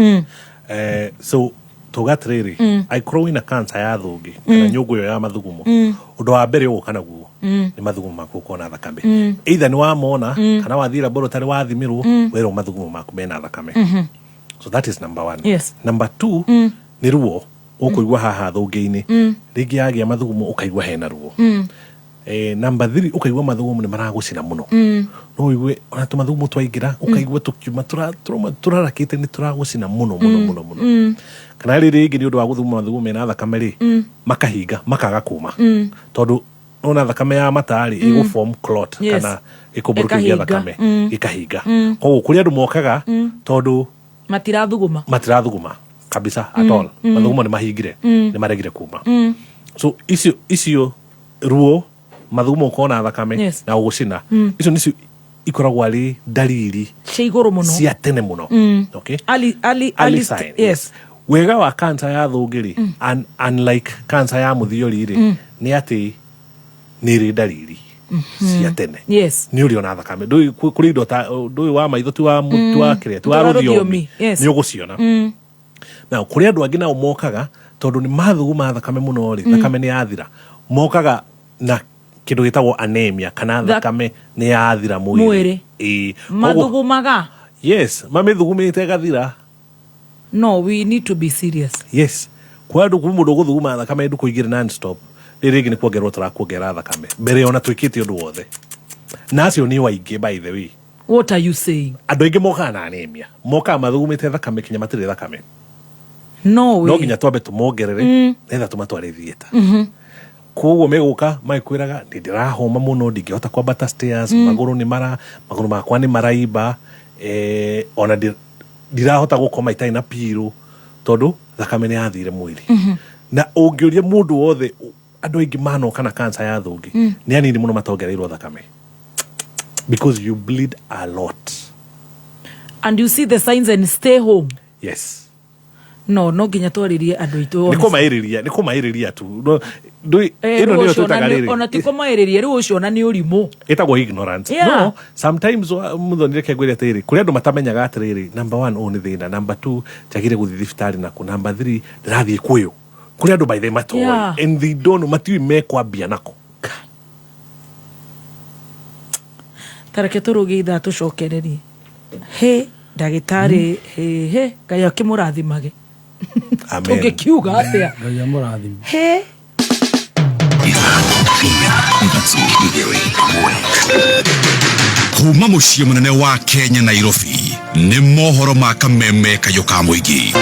So tugatiriri aikorwo ina cancer ya thũngĩ kana nyũngũ yo ya mathugumo, ũndũ wa mbere ũgũka naguo nĩ mathugumo maku kona thakame. Either nĩ wamona kana wathii laboratory wathimirwo wero mathugumo maku mena thakame. So that is number 1.
Yes.
Number 2 nĩ ruo ũkũigua haha thũngĩ-inĩ, rĩngĩ yagĩa mathugumo ũkaigua hena ruo. Number 3 ukaigua mathugumo nĩ maragũcina mũno. No uigue ona mathugumo twaingĩra ukaigua tukiuma turarakĩte nĩ turagũcina mũno. Kana rĩrĩ rĩngĩ nĩ ũndũ wa gũthuguma mathugumo mena thakame rĩ, makahinga makaga kuma. Tondũ ona thakame ya matari ĩgũ-form clot kana ĩkũmbũrũkia thakame ĩkahinga. Koguo kũrĩ andũ mokaga tondũ matirathuguma kabisa at all. Mathugumo nĩ mahingire, nĩ maregire kuma. So icio ruo mathugumo ukona thakame na ũgũcina, icio nĩcio ikoragwo arĩ dalili
cia igũrũ mũno
cia tene mũno. Okay,
early sign. Yes.
Wega wa cancer ya thũngĩ rĩ, unlike cancer ya mũthiori rĩ, nĩ atĩ nĩ ĩrĩ dalili cia tene.
Yes.
Nĩ ũrĩ ona thakame kũrĩ indo ta ndũĩ wa maitho ti wa mũtu wa kĩrĩa ti wa rũthiomi nĩ ũgũciona. Na kũrĩ andũ angĩ nao mokaga tondũ nĩ mathuguma thakame mũno rĩ, thakame nĩ yathira, mokaga na kĩndũ gĩtagwo anemia kana thakame nĩ yathira mwĩrĩ.
Mathugumaga.
Yes, mamĩthugumĩte gathira.
No, we need to be serious.
Yes. Kwa andũ kuma mũndũ gũthuguma thakame ndũ kũigĩra non stop, rĩngĩ nĩ kuongerwo tũrakuongerera thakame mbere ona twĩkĩte ũndũ wothe. Na acio nĩ waingĩ by the way.
What are you saying?
Andũ aingĩ mokaga na anemia, mokaga mathugumĩte thakame kinya matirĩ thakame.
No way.
No nginya twambe tũmongerere nĩgetha tũmatware theater. Koguo megũka makwĩraga ndĩrahoma mũno, ndingĩhota kwambata stairs, magũrũ makwa nĩ maraimba, ona ndirahota gũkoma itarĩ na pillow tondũ thakame nĩ yathire mwĩrĩ. na ũngĩũria mũndũ wothe andũ aingĩ manoka na cancer ya thũngĩ nĩ anini mũno matongereirwo thakame because you bleed a lot
and you see the signs and stay home.
Yes.
No nginya twaririe andũ aitũ.
Nĩ kũmaĩrĩria tu. Ĩno nĩyo twĩtaga rĩrĩ.
Ona ti kũmaĩrĩria rĩu ũcio ona nĩ ũrimũ.
Ĩtagwo ignorance. No, sometimes mũthonire kĩngwĩre atĩrĩrĩ, kũrĩ andũ matamenyaga atĩrĩrĩ, number 1 nĩ thĩna, number 2 njagire gũthiĩ thibitarĩ naku, number 3 ndĩrathiĩ kwĩyo. Kũrĩ andũ by the matoĩ and they don't matiũĩ mekwambia nako.
Tareke tũrũgie ithaa tũcokererie. He ndagĩtarĩ he Ngai akĩmũrathimage.
Amen.
Tũngĩkiuga atĩa?
Ngai amũrathime.
He
kuma mũciĩ mũnene wa Kenya Nairobi nĩ mohoro ma kameme kayũ ka mũingĩ.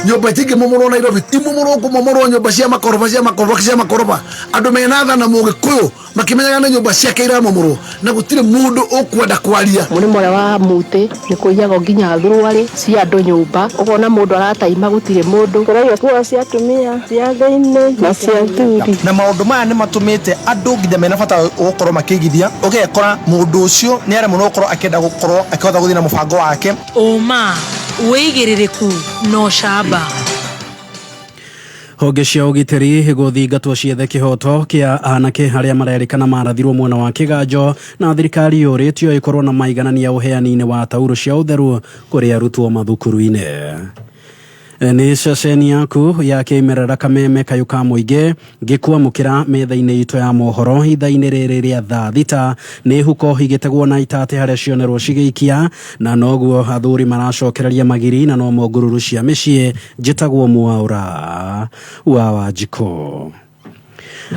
Nyũmba itingĩ mũmũrwo Nairobi ti mũmũrwo kũmomorwo nyũmba cia makoroba andũ mena tha na Mũgĩkũyũ makimenyaga nĩ nyũmba ciake iramomorwo na gũtirĩ mũndũ ũkwenda kwaria.
Mũrĩmo ũrĩa wa Mũtĩ nĩ kũiyago nginya thurwarĩ cia andũ nyũmba ũkona mũndũ arataima gũtirĩ mũndũ kũraiyo kuo cia atumia cia thĩinĩ na cia athuri
na maũndũ maya nĩ matũmĩte andũ nginya mena bata gũkorwo makĩigithia ũgekora mũndũ ũcio nĩ arĩ mũno gũkorwo akĩenda gũkorwo akĩhota gũthiĩ na mũbango wake
ũma wĩigĩrĩrĩku no camba.
Honge cia ũgitĩri gũthingatwo ciethe kĩhoto kĩa anake arĩa marerĩkana marathirwo mwena wa Kĩganjo na thirikari yũrĩtio ĩkorwo na maiganania ũheani-inĩ wa tauro cia ũtheru kũrĩ arutwo mathukuru-inĩ. Nĩ ceceni yaku ya kĩmerera kameme kayũ ka mũingĩ ngĩkwamũkĩra metha-inĩ itũ ya mohoro ithaa-inĩ rĩrĩ rĩa thaa thita nĩ huko igĩtegwo na itate harĩa cionerwo cigĩikia na noguo athuri maracokereria magiri na no ngururu cia mĩciĩ njĩtagwo Mwaũra wa Wanjikũ.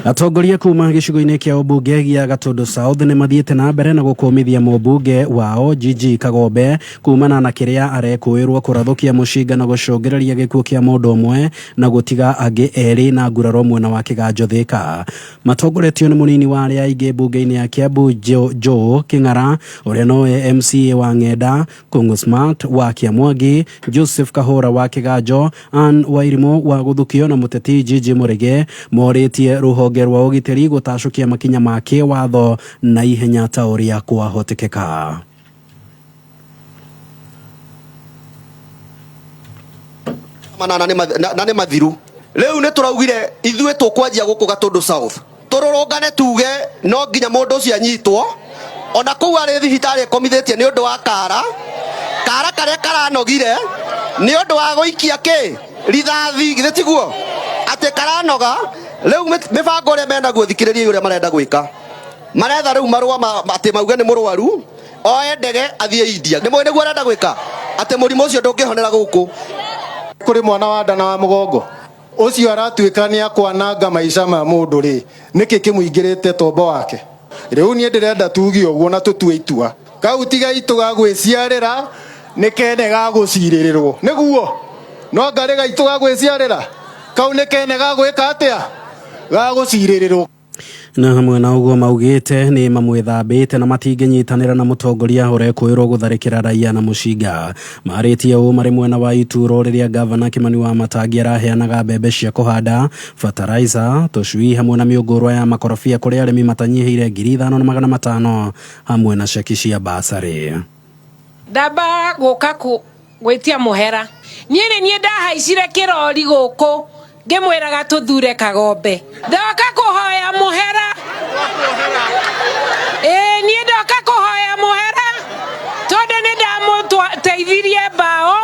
Atongoria kuma gĩcigo-inĩ kĩa ũmbunge gĩa Gatundu South nĩ mathiĩte na mbere na gũkũmithia mũmbunge wao Gigi Kagombe kumana na kĩrĩa arekũĩrwo kũrathũkia mũcinga na gũcũngĩrĩria gĩkuũ kĩa mũndũ ũmwe na gũtiga angĩ erĩ na nguraro mwena wa Kĩganjo Thĩka. Matongoretio nĩ mũnini wa arĩa aingĩ mbunge-inĩ ya Kiambu Joe Kĩng'ara ũrĩa nowe MCA wa Ng'enda, Kũng'ũ Smart wa Kĩamwangi, Joseph Kahũra wa Kĩganjo, Ann Wairimu wa Gũthukio na mũteti Gigi Mũrĩge morĩtie rũhonge rwa ũgitĩri gũtacũkia makinya ma kĩwatho na ihenya ta ũrĩa kwahotekeka.
na nĩ mathiru rĩu nĩ tũraugire ithuĩ tũkwanjia gũkũ Gatundu South tũrũrũngane tuge no nginya mũndũ ũcio anyitwo ona kũu arĩ thibitarĩ ĩkomithĩtie nĩ ũndũ wa kara karĩa karanogire nĩ ũndũ wa gũikia rithathi githĩ tiguo atĩ karanoga rĩu mĩbango ũrĩa menaguo thikĩrĩria ũrĩa marenda gwĩka maretha rĩu marũa atĩ mauge nĩ mũrwaru oe ndege athiĩ India nĩguo arenda gwĩka atĩ mũrimũ ũcio ndũngĩhonera gũkũ.
Kũrĩ mwana wa nda na wa mũgongo ũcio aratuĩka nĩ akwananga maica ma mũndũ rĩ nĩkĩ kĩmũingĩrĩte tombo wake. Rĩu niĩ ndĩrenda tuge ũguo na tũtue itua kau tiga itu ga gwĩciarĩra nĩ kene ga gũcirĩrĩrwo nĩguo no ngarĩ gaitũ ga gwĩciarĩra kau nĩ kene ga gwĩka atĩa ga gũcirĩrĩrwo.
Na hamwe na ũguo maugĩte nĩ mamwĩthambĩte na matingĩnyitanĩra na mũtongoria ũrekũĩrwo gũtharĩkĩra raia na mũcinga. Marĩtie ũũ marĩ mwena wa Itũũro rĩrĩa gavana Kimani Wamatangi araheanaga mbembe cia kũhanda, fertilizer, tũcui hamwe na mĩũngũrwa ya makorobia kũrĩ arĩmi matanyihĩire 5,500 hamwe na ceki cia basarĩ.
Ndamba gũka gwĩtia mũhera niĩ ndahaicire kĩrori gũkũ ngĩmwĩraga tũthure Kagombe ndoka kũhoya mũhera niĩ ndoka kũhoya mũhera tondũ nĩ ndamũteithirie mbaũ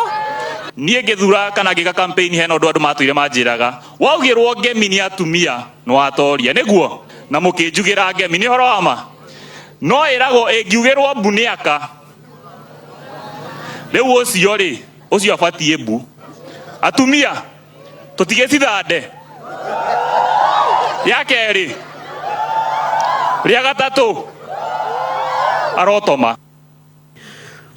niĩ ngĩthura kana ngĩka campaign hena ũndũ andũ matũire manjĩraga waugĩrwo ngemi nĩ atumia nĩ watoria nĩguo na mũkĩnjugĩra ngemi nĩ ũhoro wa ma no ĩragwo ĩngiugĩrwo mbu nĩ aka rĩu ũcio abatiĩ mbu atumia tũtigĩcithande ya kerĩ rĩa gatatũ arotoma.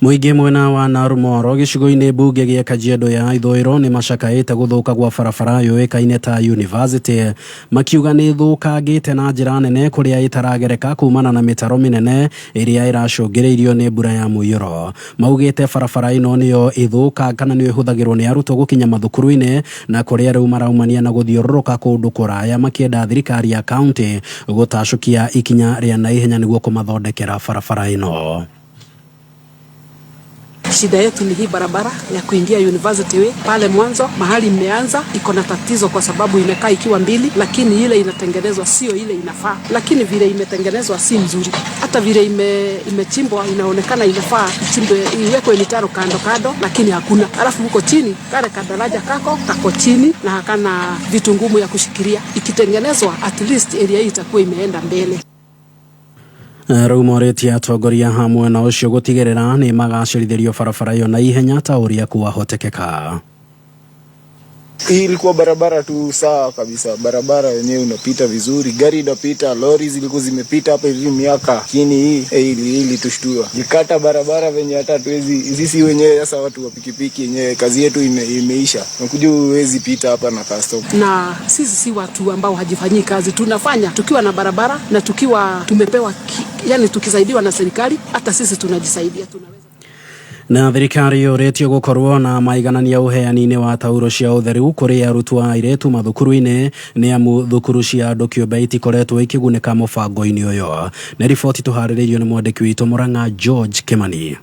Muingi mwena wa Narumoro gicigo-ini bunge gia Kajiado ya Ithũĩro ni macakaĩte gũthũka gwa barabara yũĩkaine ta University, makiuga nĩ thũkangĩte na njĩra nene kũrĩa ĩtaragereka kumana na mĩtaro mĩnene ĩrĩa ĩracũngĩrĩirio nĩ mbura ya mũiyũro. Maugĩte barabara ĩno nĩyo ĩthũka kana nĩyo ĩhũthagĩrwo nĩ arutwo gũkinya mathukuru-inĩ na kũrĩa rĩu maraumania na gũthiũrũrũka kũndũ kũraya makĩenda thirikari ya kaunti gũtacũkia ikinya rĩa naihenya nĩguo kũmathondekera barabara ĩno.
Shida yetu ni hii barabara ya kuingia University Way pale mwanzo mahali imeanza iko na tatizo kwa sababu imekaa ikiwa mbili, lakini ile inatengenezwa sio ile inafaa, lakini vile imetengenezwa si mzuri. Hata vile imechimbwa inaonekana inafaa ichimbwe iwekwe mitaro kando kando, lakini hakuna. Alafu huko chini kale kadaraja kako chini na hakana vitu ngumu ya kushikilia. Ikitengenezwa at least area hii itakuwa imeenda mbele.
Rumoretie atongoria hamwe na ucio gutigirira ni magacĩrithirio barabara iyo na ihenya ta uria kwahotekeka.
Hii ilikuwa barabara tu sawa kabisa, barabara yenyewe unapita vizuri, gari inapita, lori zilikuwa zimepita hapa hivi miaka, lakini hii ilitushtua. Jikata barabara venye hata tuwezi sisi wenyewe sasa watu wa pikipiki yenyewe kazi yetu imeisha. Unakuja uwezi pita hapa na custom.
Na sisi si watu ambao hajifanyii kazi, tunafanya tukiwa na barabara na tukiwa tumepewa yani tukisaidiwa na serikali, hata sisi tunajisaidia
na thirikari yoretio gukorwo na maiganania uheani-ini wa tauro cia utheru kuri arutwo airetu mathukuru-ini ni amu thukuru cia andu kiumbe itikoretwo ikigunika mubango-ini uyo. Na riboti tuhaririirio ni mwandiki witu Murang'a George Kimani.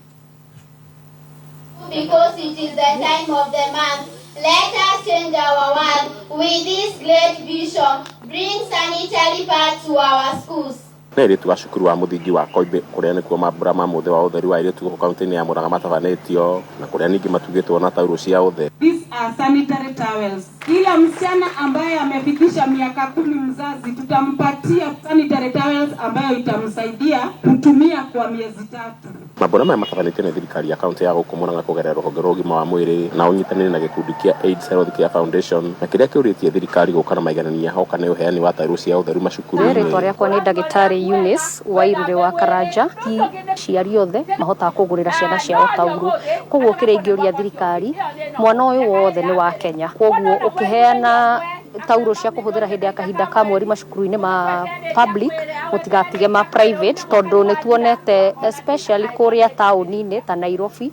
Because it is the time of the month, let us change our world with this great vision. Bring sanitary pads to our schools.
Neritu wa cukuru wa muthingi wa Koimbe kuria nikuo mambura ma muthe wa utheru wa iritu kaunti-ini ya Murang'a matabanitio na kuria ningi matugitwo na tauro cia utheru.
These are sanitary towels. Kila msichana ambaye amefikisha miaka 10 mzazi tutampatia sanitary towels ambayo itamsaidia kutumia kwa miezi 3.
Mambura maya matabanitio ni thirikari ya kaunti ya guku Murang'a kugerera rũhonge rwa ũgima wa mwĩrĩ na ũnyitanĩri na gĩkundi kĩa AIDS Health Care Foundation na kĩrĩa kĩũrĩtie thirikari gũka na maiganania hoka nĩ ũheani wa tauro cia utheru macukuru-inĩ.
Rĩtwa rĩakwa nĩ ndagĩtarĩ Eunice Wairure wa Karanja. Ti ciari othe mahotaga kũgũrĩra ciana ciao tauro, koguo kĩrĩngĩũria thirikari mwana ũyũ wothe nĩ wa Kenya, koguo ũkĩheana tauro cia kuhuthira hindi ya kahinda ka mweri macukuru-ini ma public mutigatige ma private, tondu ni tuonete especially kuria tauni-ini ta Nairobi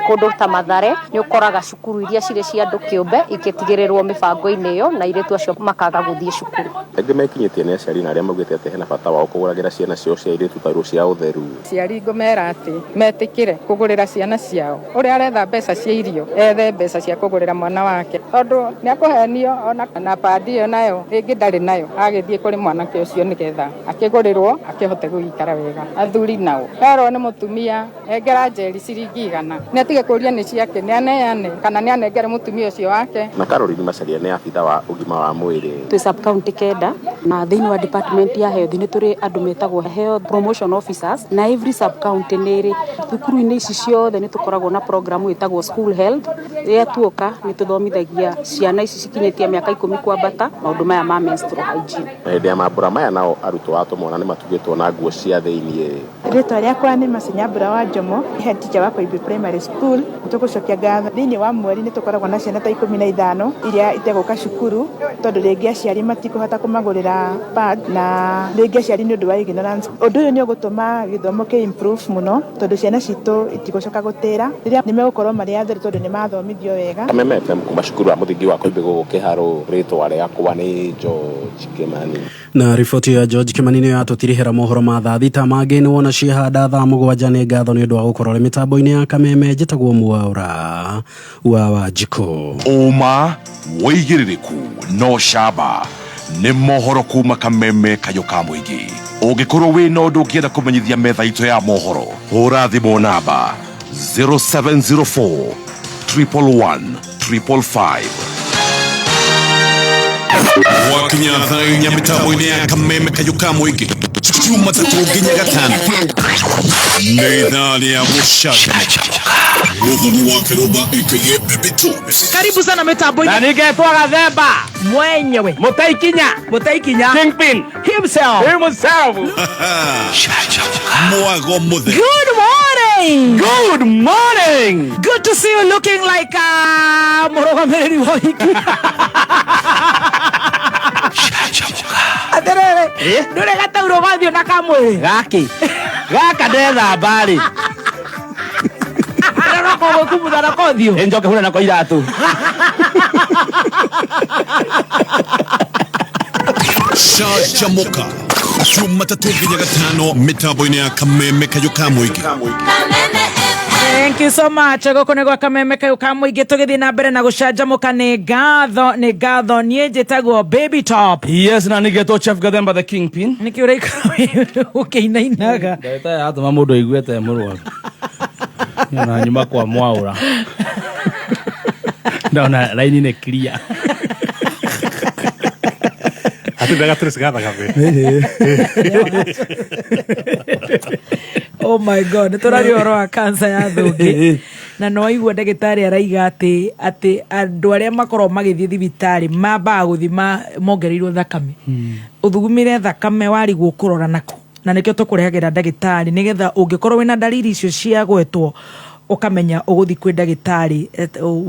kundu ta Mathare ni ukoraga cukuru iria cire cia andu kiumbe ikitigirirwo mibango-ini iyo na iretu acio makaga guthie cukuru.
Engĩ mekinyitie nĩ aciari na arĩa maugĩte atĩ hena bata wao kũgũragĩra ciana ciao cia iretu tauro cia utheru.
Ciari ngũmera atĩ metĩkĩre kũgũrĩra ciana ciao ũrĩa aretha mbeca cia irio ethe mbeca cia kũgũrĩra mwana wake, tondu nĩ akũhenio ona na padi yo nayo rĩngĩ ndarĩ nayo agĩthiĩ kũrĩ mwanake ũcio nĩgetha akĩgũrĩrwo akĩhote gũikara wega. Athuri nao erwo nĩ mũtumia engera njeri ciringi 100 nĩ atige kũria nĩ ciake nĩ aneane kana nĩ anengere mũtumia ũcio wake.
Na Caroline Macharia nĩ abitha wa ũgima wa mwĩrĩ.
Twĩ sub county kenda na thĩinĩ wa department ya health nĩ tũrĩ andũ metagwo health promotion officers na every sub county nĩ rĩ thukuru-inĩ ici ciothe nĩ tũkoragwo na program ĩtagwo school health rĩrĩa tuoka nĩ tũthomithagia ciana ici cikinyĩtie mĩaka 10 kwambata maundu maya ma menstrual hygiene.
Hĩndĩ ya mambura maya nao arutwo atomona nĩ matugĩtwo na nguo cia thĩinĩ.
Rĩtwa rĩakwa nĩ Masinyambura wa Njomo, head teacher wa Koimbe Primary School. Tũgũcokia ngatho thĩinĩ wa mweri nĩ tũkoragwo na ciana ta 15 iria itegũka cukuru tondũ rĩngĩ aciari matikũhota kũmagũrĩra pad na rĩngĩ aciari nĩ ũndũ wa ignorance. Ũndũ ũyũ nĩ ũgũtũma gĩthomo kĩ improve mũno tondũ ciana citũ itigũcoka gũtĩra rĩrĩa nĩ megũkorwo marĩ atheru tondũ nĩ mathomithio wega.
Kameme FM kuma cukuru wa mũthingi wa Koimbe gũkũ Kĩharũ, rĩtwa rĩakwa nĩ George Kimani.
Na riboti ya George Kimani nĩ yatũtirihĩra mohoro ma thaa thita mangĩ nĩ wona ciehanda thaa 7 nĩ ngatho nĩ ũndũ wa gũkorwo mĩtambo-inĩ ya Kameme njĩtagwo Mwaura wa Wanjikũ.
Ũma wĩigĩrĩrĩku no camba nĩ mohoro kuma Kameme kayũ ka mũingĩ. Ũngĩkorwo wĩna ũndũ ũngĩenda kũmenyithia metha itũ ya mohoro hũra thimũ namba 0704 111 555.
Wakinya thainya mitambo-inĩ ya Kameme kayũ ka mũingĩ Jumatatu nginya Gatano nĩ thaa rĩa gũcanjamũka. Mũthoni wa Kĩrũmba aka Baby Tones.
Karibu sana mitambo-inĩ
na ningetwa Gathemba
mwenyewe Mutaikinya
Kingpin
himself
Mwago Muthe.
Good morning. morning.
Good morning.
Good to see you looking like Morogamereri Waiki. Aterere. Nure gata urogathio na kamwe.
Gaki. Gaka ndetha mbari.
Roko kumutha na kothio.
Enjoke huna na kwa iratu.
Shajamoka Jumatatu nginya gatano mitambo-ini ya Kameme Kayuka Muigi.
Thank you so much. Goko gwa Kameme Kayuka Muigi tugithi na mbere na gucanjamuka ni ngatho nie njitagwo Baby Top.
Yes, na nigetwo Chef Gathemba the Kingpin.
Niki uraikara ukiinainaga.
Ndeta yatuma mundu aiguete murwaru. Na nyuma kwa mwaura. Ndona laini ni clear.
Ati daga tres gada kabe.
Oh my god, turario oro wa cancer ya thungi. Na no igua ndagitari araiga ati andu aria makorwo magithie thibitari mamba guthima mongereirwo thakame. Uthugumire thakame wari gukurora nako. Na nikio tukurehagira ndagitari nigetha ungikorwo wina dalili icio cia gwetwo ukamenya uguthi kwi ndagitari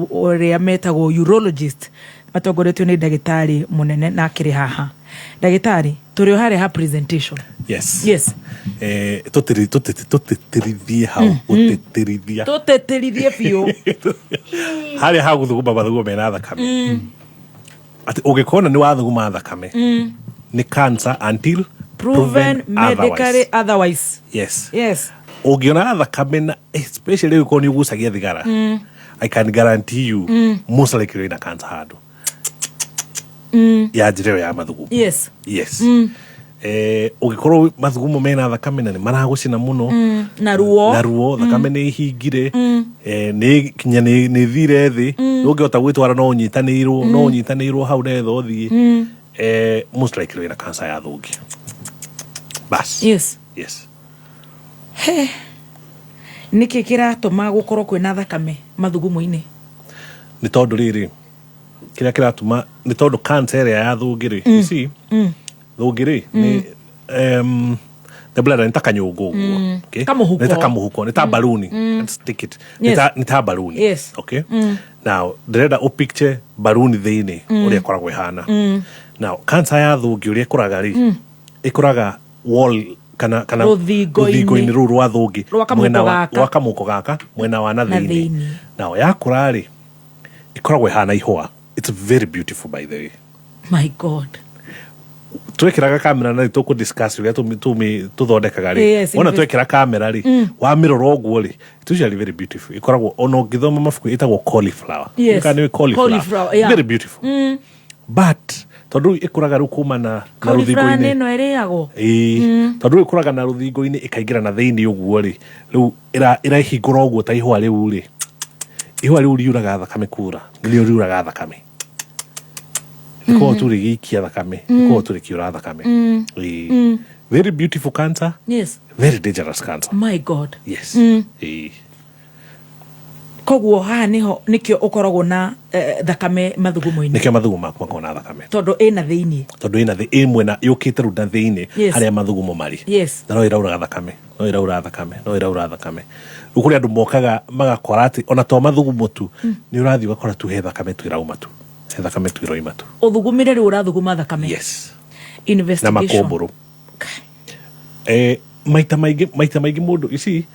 uria metagwo urologist matongoretio ni ndagitari munene na akiri haha. Ndagitari turi hare ha presentation.
Yes. Tutirithie hau utetirithia.
Tutetirithie biu.
Hare ha guthuguma mathugumo mena thakame. Ati ugikona ni wathuguma thakame. Ni cancer until proven medically
otherwise.
Yes. Ugiona thakame na especially uko ni ugucagia thigara. I can guarantee you most likely na cancer hado. Ya jireo ya mathugumo.
Yes.
Ugikorwo mathugumo mena thakame na ni maragucina muno.
Na ruo
thakame ni hingire. Ni kinya ni thire thi. Ungihota gwitwara no unyitanirwo hau netho thie. Most likely na cancer ya thungi. Bas.
Yes.
He.
Niki kiratuma gukorwo kwina thakame mathugumo-ini?
Ni tondu riri kiria kiratuma ni tondu cancer ya thungiri ici thungiri ni the blood ni takanyungu okay ni takamuhuko ni ta baluni let's take it ni ta baluni okay now ndĩrenda upicture baluni thĩinĩ ũrĩa koragwo ihana now cancer ya thungi ũrĩa ĩkũraga ri ĩkũraga wall kana rũthingo-inĩ rũu rwa thungi mwena wa kamũko gaka mwena wa na thĩinĩ now yakũra ri ikoragwo ihana ihwa. It's very beautiful by the way.
My God.
Twekiraga kamera na tuko discuss ria tuthondekaga ri ona twekira kamera ri wa miroro oguo ri it's usually very beautiful. Ikoragwo ono githoma mafuku itagwo cauliflower.
Yes.
Cauliflower. Very beautiful. But tondu ikuraga ru kuma na ruthingo-ini
no eriago
tondu ikuraga na ruthingo-ini ikaingira na thiini uguo ri riu irahingura uguo ta ihwa riu ri ihwa riu riuraga thakame kura riuraga thakame ko turi gikia thakame ko turi kiura thakame very beautiful cancer.
Yes.
Very dangerous cancer.
My God.
Yes.
Koguo ha niho nikio ukoragwo na thakame mathugumo-ini.
Nikio mathugumo makwa na thakame
tondu ina thiini
imwe na yukite ru na thiini haria mathugumo mari na no irauraga thakame no iraura thakame ukuri andu mokaga magakora ati ona to mathugumo tu ni urathi gakora tu he thakame tu irauma tu he thakame tu iroima tu
uthugumire ri urathuguma thakame.
Yes.
Investigation
na makomburu maita maigi mundu isi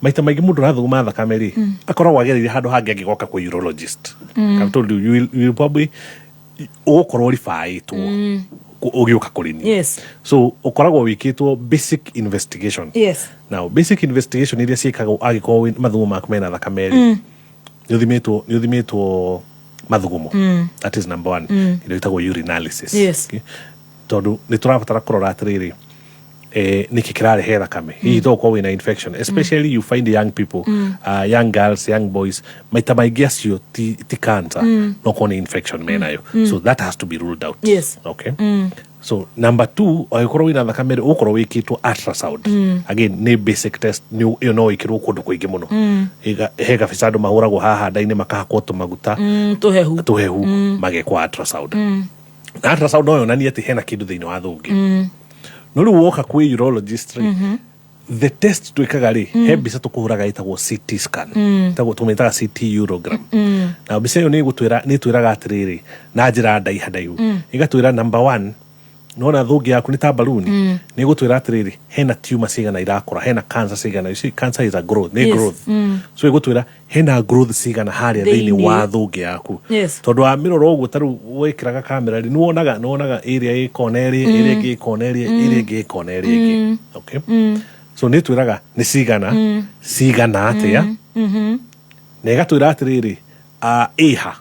maita maigi mundu rathuguma thakame ri akoragwo agereire handu hangi angigoka kwa urologist. I told you you will probably ukorwo rifaitwo ugiuka kurini.
Yes.
So ukoragwo wikitwo basic investigation.
Yes.
Now basic investigation iria ciikagwo agikorwo mathugumo maku mena thakame ri nithimitwo mathugumo. That is number 1. Ile itagwo urinalysis.
Yes.
Okay? Tondu ni turabatara kurora atiriri niki kirarehe thakame hihi thoko wina infection especially you find young people young girls young boys maita maigi acio ti cancer no kone infection menayo so that has to be ruled out.
Yes.
Okay. So number 2 oikorwo wina thakame ukorwo wikitwo ultrasound again ni basic test ni you know ikirwo kundu kuingi muno he gabisa andu mahuragwo haha ndaini makahakwo tumaguta tuhehu magekwa ultrasound. Ultrasound no yonania ati hena kindu thiini wa thungi no riu woka kwi urologist the test twikaga ri he mbica tukuhuraga itagwo CT scan itagwo tumitaga CT urogram na mbica iyo ni twiraga atiriri na njira ndaihandaihu igatwira number 1 nona thugi yaku ni ta balloon ni gutwira atiriri hena tumor cigana irakura hena cancer cigana. You see, cancer is a growth, growth. So igutwira hena growth cigana haria thiini wa thugi yaku tondu wa miroro uguo taru wikiraga kamera ri nuonaga area ikoneria area ingi ikoneria area ingi ikoneria ingi. Okay, so ni twiraga ni cigana atia na igatwira atiriri iha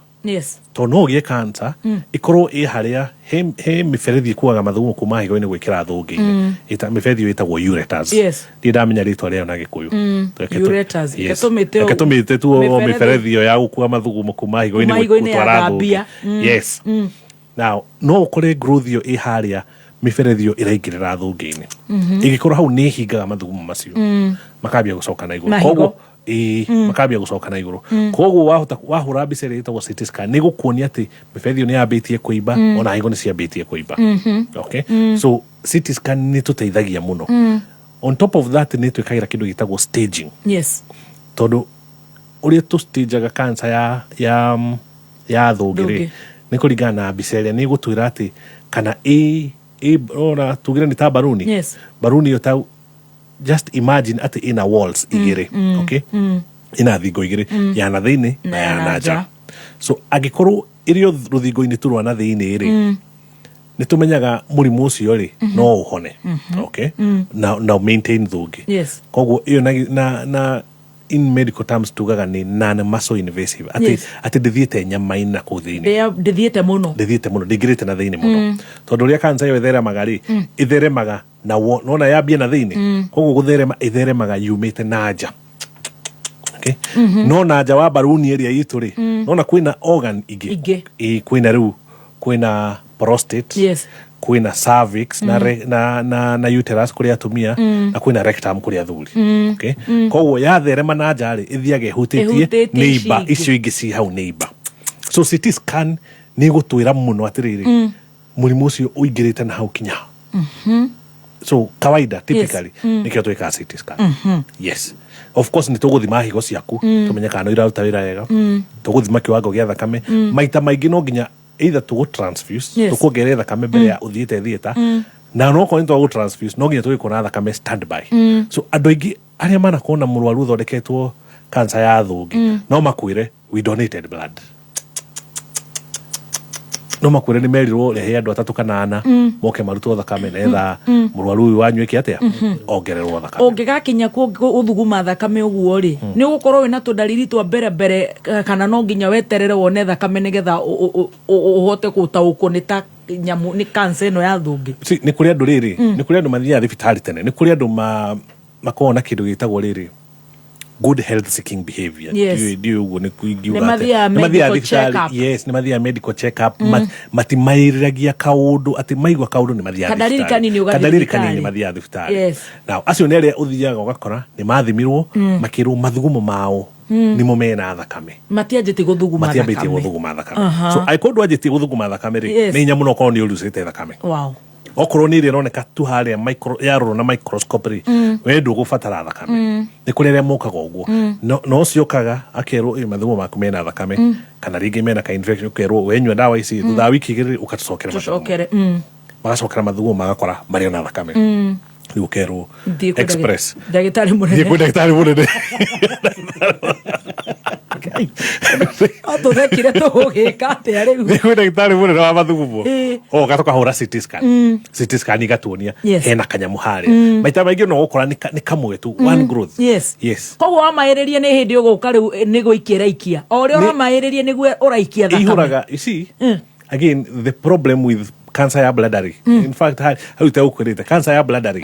to no gie cancer ikorwo haria he miferethi kuaga mathugumo kuma higo-ini gwikira thungi ita miferethi itagwo ureters ndamenya ritwa ria na gikuyu
ureters
ikatumite tu miferethi ya gukua mathugumo kuma higo-ini gutwara thungi. Yes, now no ukore growth yo haria miferethi yo iraingirira thungi-ini igikorwo hau ni hingaga mathugumo macio makambia gucoka na iguru koguo makambia gucoka na iguru koguo wahura mbica ĩrĩa ĩtagwo CT scan nĩ gũkuonia atĩ mĩberethi ĩyo nĩ yambĩtie kũimba ona higo nĩ ciambĩtie kũimba. Okay, so CT scan nĩ tũteithagia mũno. On top of that nĩ twĩkagĩra kĩndũ gĩtagwo staging. Tondũ ũrĩa tũstageaga cancer ya thũngĩ nĩ kũringana na mbica ĩrĩa nĩ gũtwĩra atĩ kana ona tugire nĩ ta baruni baruni yo just imagine at ina walls igire. Okay, ina thingo igire ya na thiini na ya na nja. So agikorwo irio ruthingo-ini turwa na thiini ri ni tumenyaga murimu ucio ri no uhone. Okay, na maintain thungi. Koguo iyo na in medical terms tugaga ni non-muscle invasive ati ndithiite nyama-ini na kuu thiini
ndithiite muno
ndigirite na thiini muno tondu ria cancer yo itheremaga ri itheremaga na nona yambia na thiini koguo gutherema itheremaga yumite na nja. Okay, no na nja wa baruni area yitu ri nona kwina organ ingi kwina riu kwina prostate kwina cervix na uterus kuria atumia na kwina rectum kuria athuri. Okay, koguo yatherema na nja ri ithiage ihutitie neighbor icio ingi ci hau neighbor. So CT scan ni gutwira muno atiriri murimu ucio uingirite na hau kinya. So kawaida typically nikio twika CT scan. Yes, of course ni tuguthima higo ciaku tumenye kana no iraruta wira wega tuguthima kiwango gia thakame maita maingi no nginya either tugu transfuse tukuongerera thakame mbere ya uthiite theater na no ko nto transfuse no nginya tugikona thakame standby. So andu aingi aria mana kona murwaru thondeketwo cancer ya thungi no makwire we donated blood no makwire ni merirwo rehe andu 3 kana 4 moke marutwo thakame netha murwaru uyu wanywe ki atia ongererwo thakame
ungigakinya ku uthuguma thakame uguo ri ni ugukorwo wina tudalili twa mbere kana no nginya weterere wone thakame nigetha uhote gutaukwo ni ta nyamu ni cancer ino ya thungi.
Ni kuri andu riri ni kuri andu mathia thibitari tene ni kuri andu makona kindu gitagwo riri good health seeking behavior. Dio uguo ni kuingiuga
medical check up.
Yes, ni mathia medical check up matimairagia kaundu ati maigwa kaundu ni mathia
kadalili kanini
ni mathia thibitari. Now acio ni aria uthiaga ugakora ni mathimirwo makirwo mathugumo mao ni mumena thakame
matianjiti guthuguma
thakame. So aikondu anjiti guthuguma thakame ri ni nyamu no ko ni urusite thakame.
Wow,
okorwo ni ironeka tu haria yarorwo na microscope ri we ndugubatara thakame ni kuri ria mokaga uguo no ciokaga akerwo mathugumo maku mena thakame kana ringi mena ka infection ukerwo wenywa dawa ici thutha wiki igiri ukacokera magacokera mathugumo magakora mari na thakame riu ukerwo express
dagitari munene ato thekire tugika atia riu
ni dagitari munene wa mathugumo gatoka hura CT scan CT scan igatuonia hena kanyamu haria maita maingi no gukora ni kamwe tu one growth. Yes,
koguo wamairirie ni hindi uguka riu ni guikira ikia o ri wamairirie niguo uraikia thakame
ihuraga. You see, again the problem with cancer ya bladder in fact how it occurred cancer ya bladder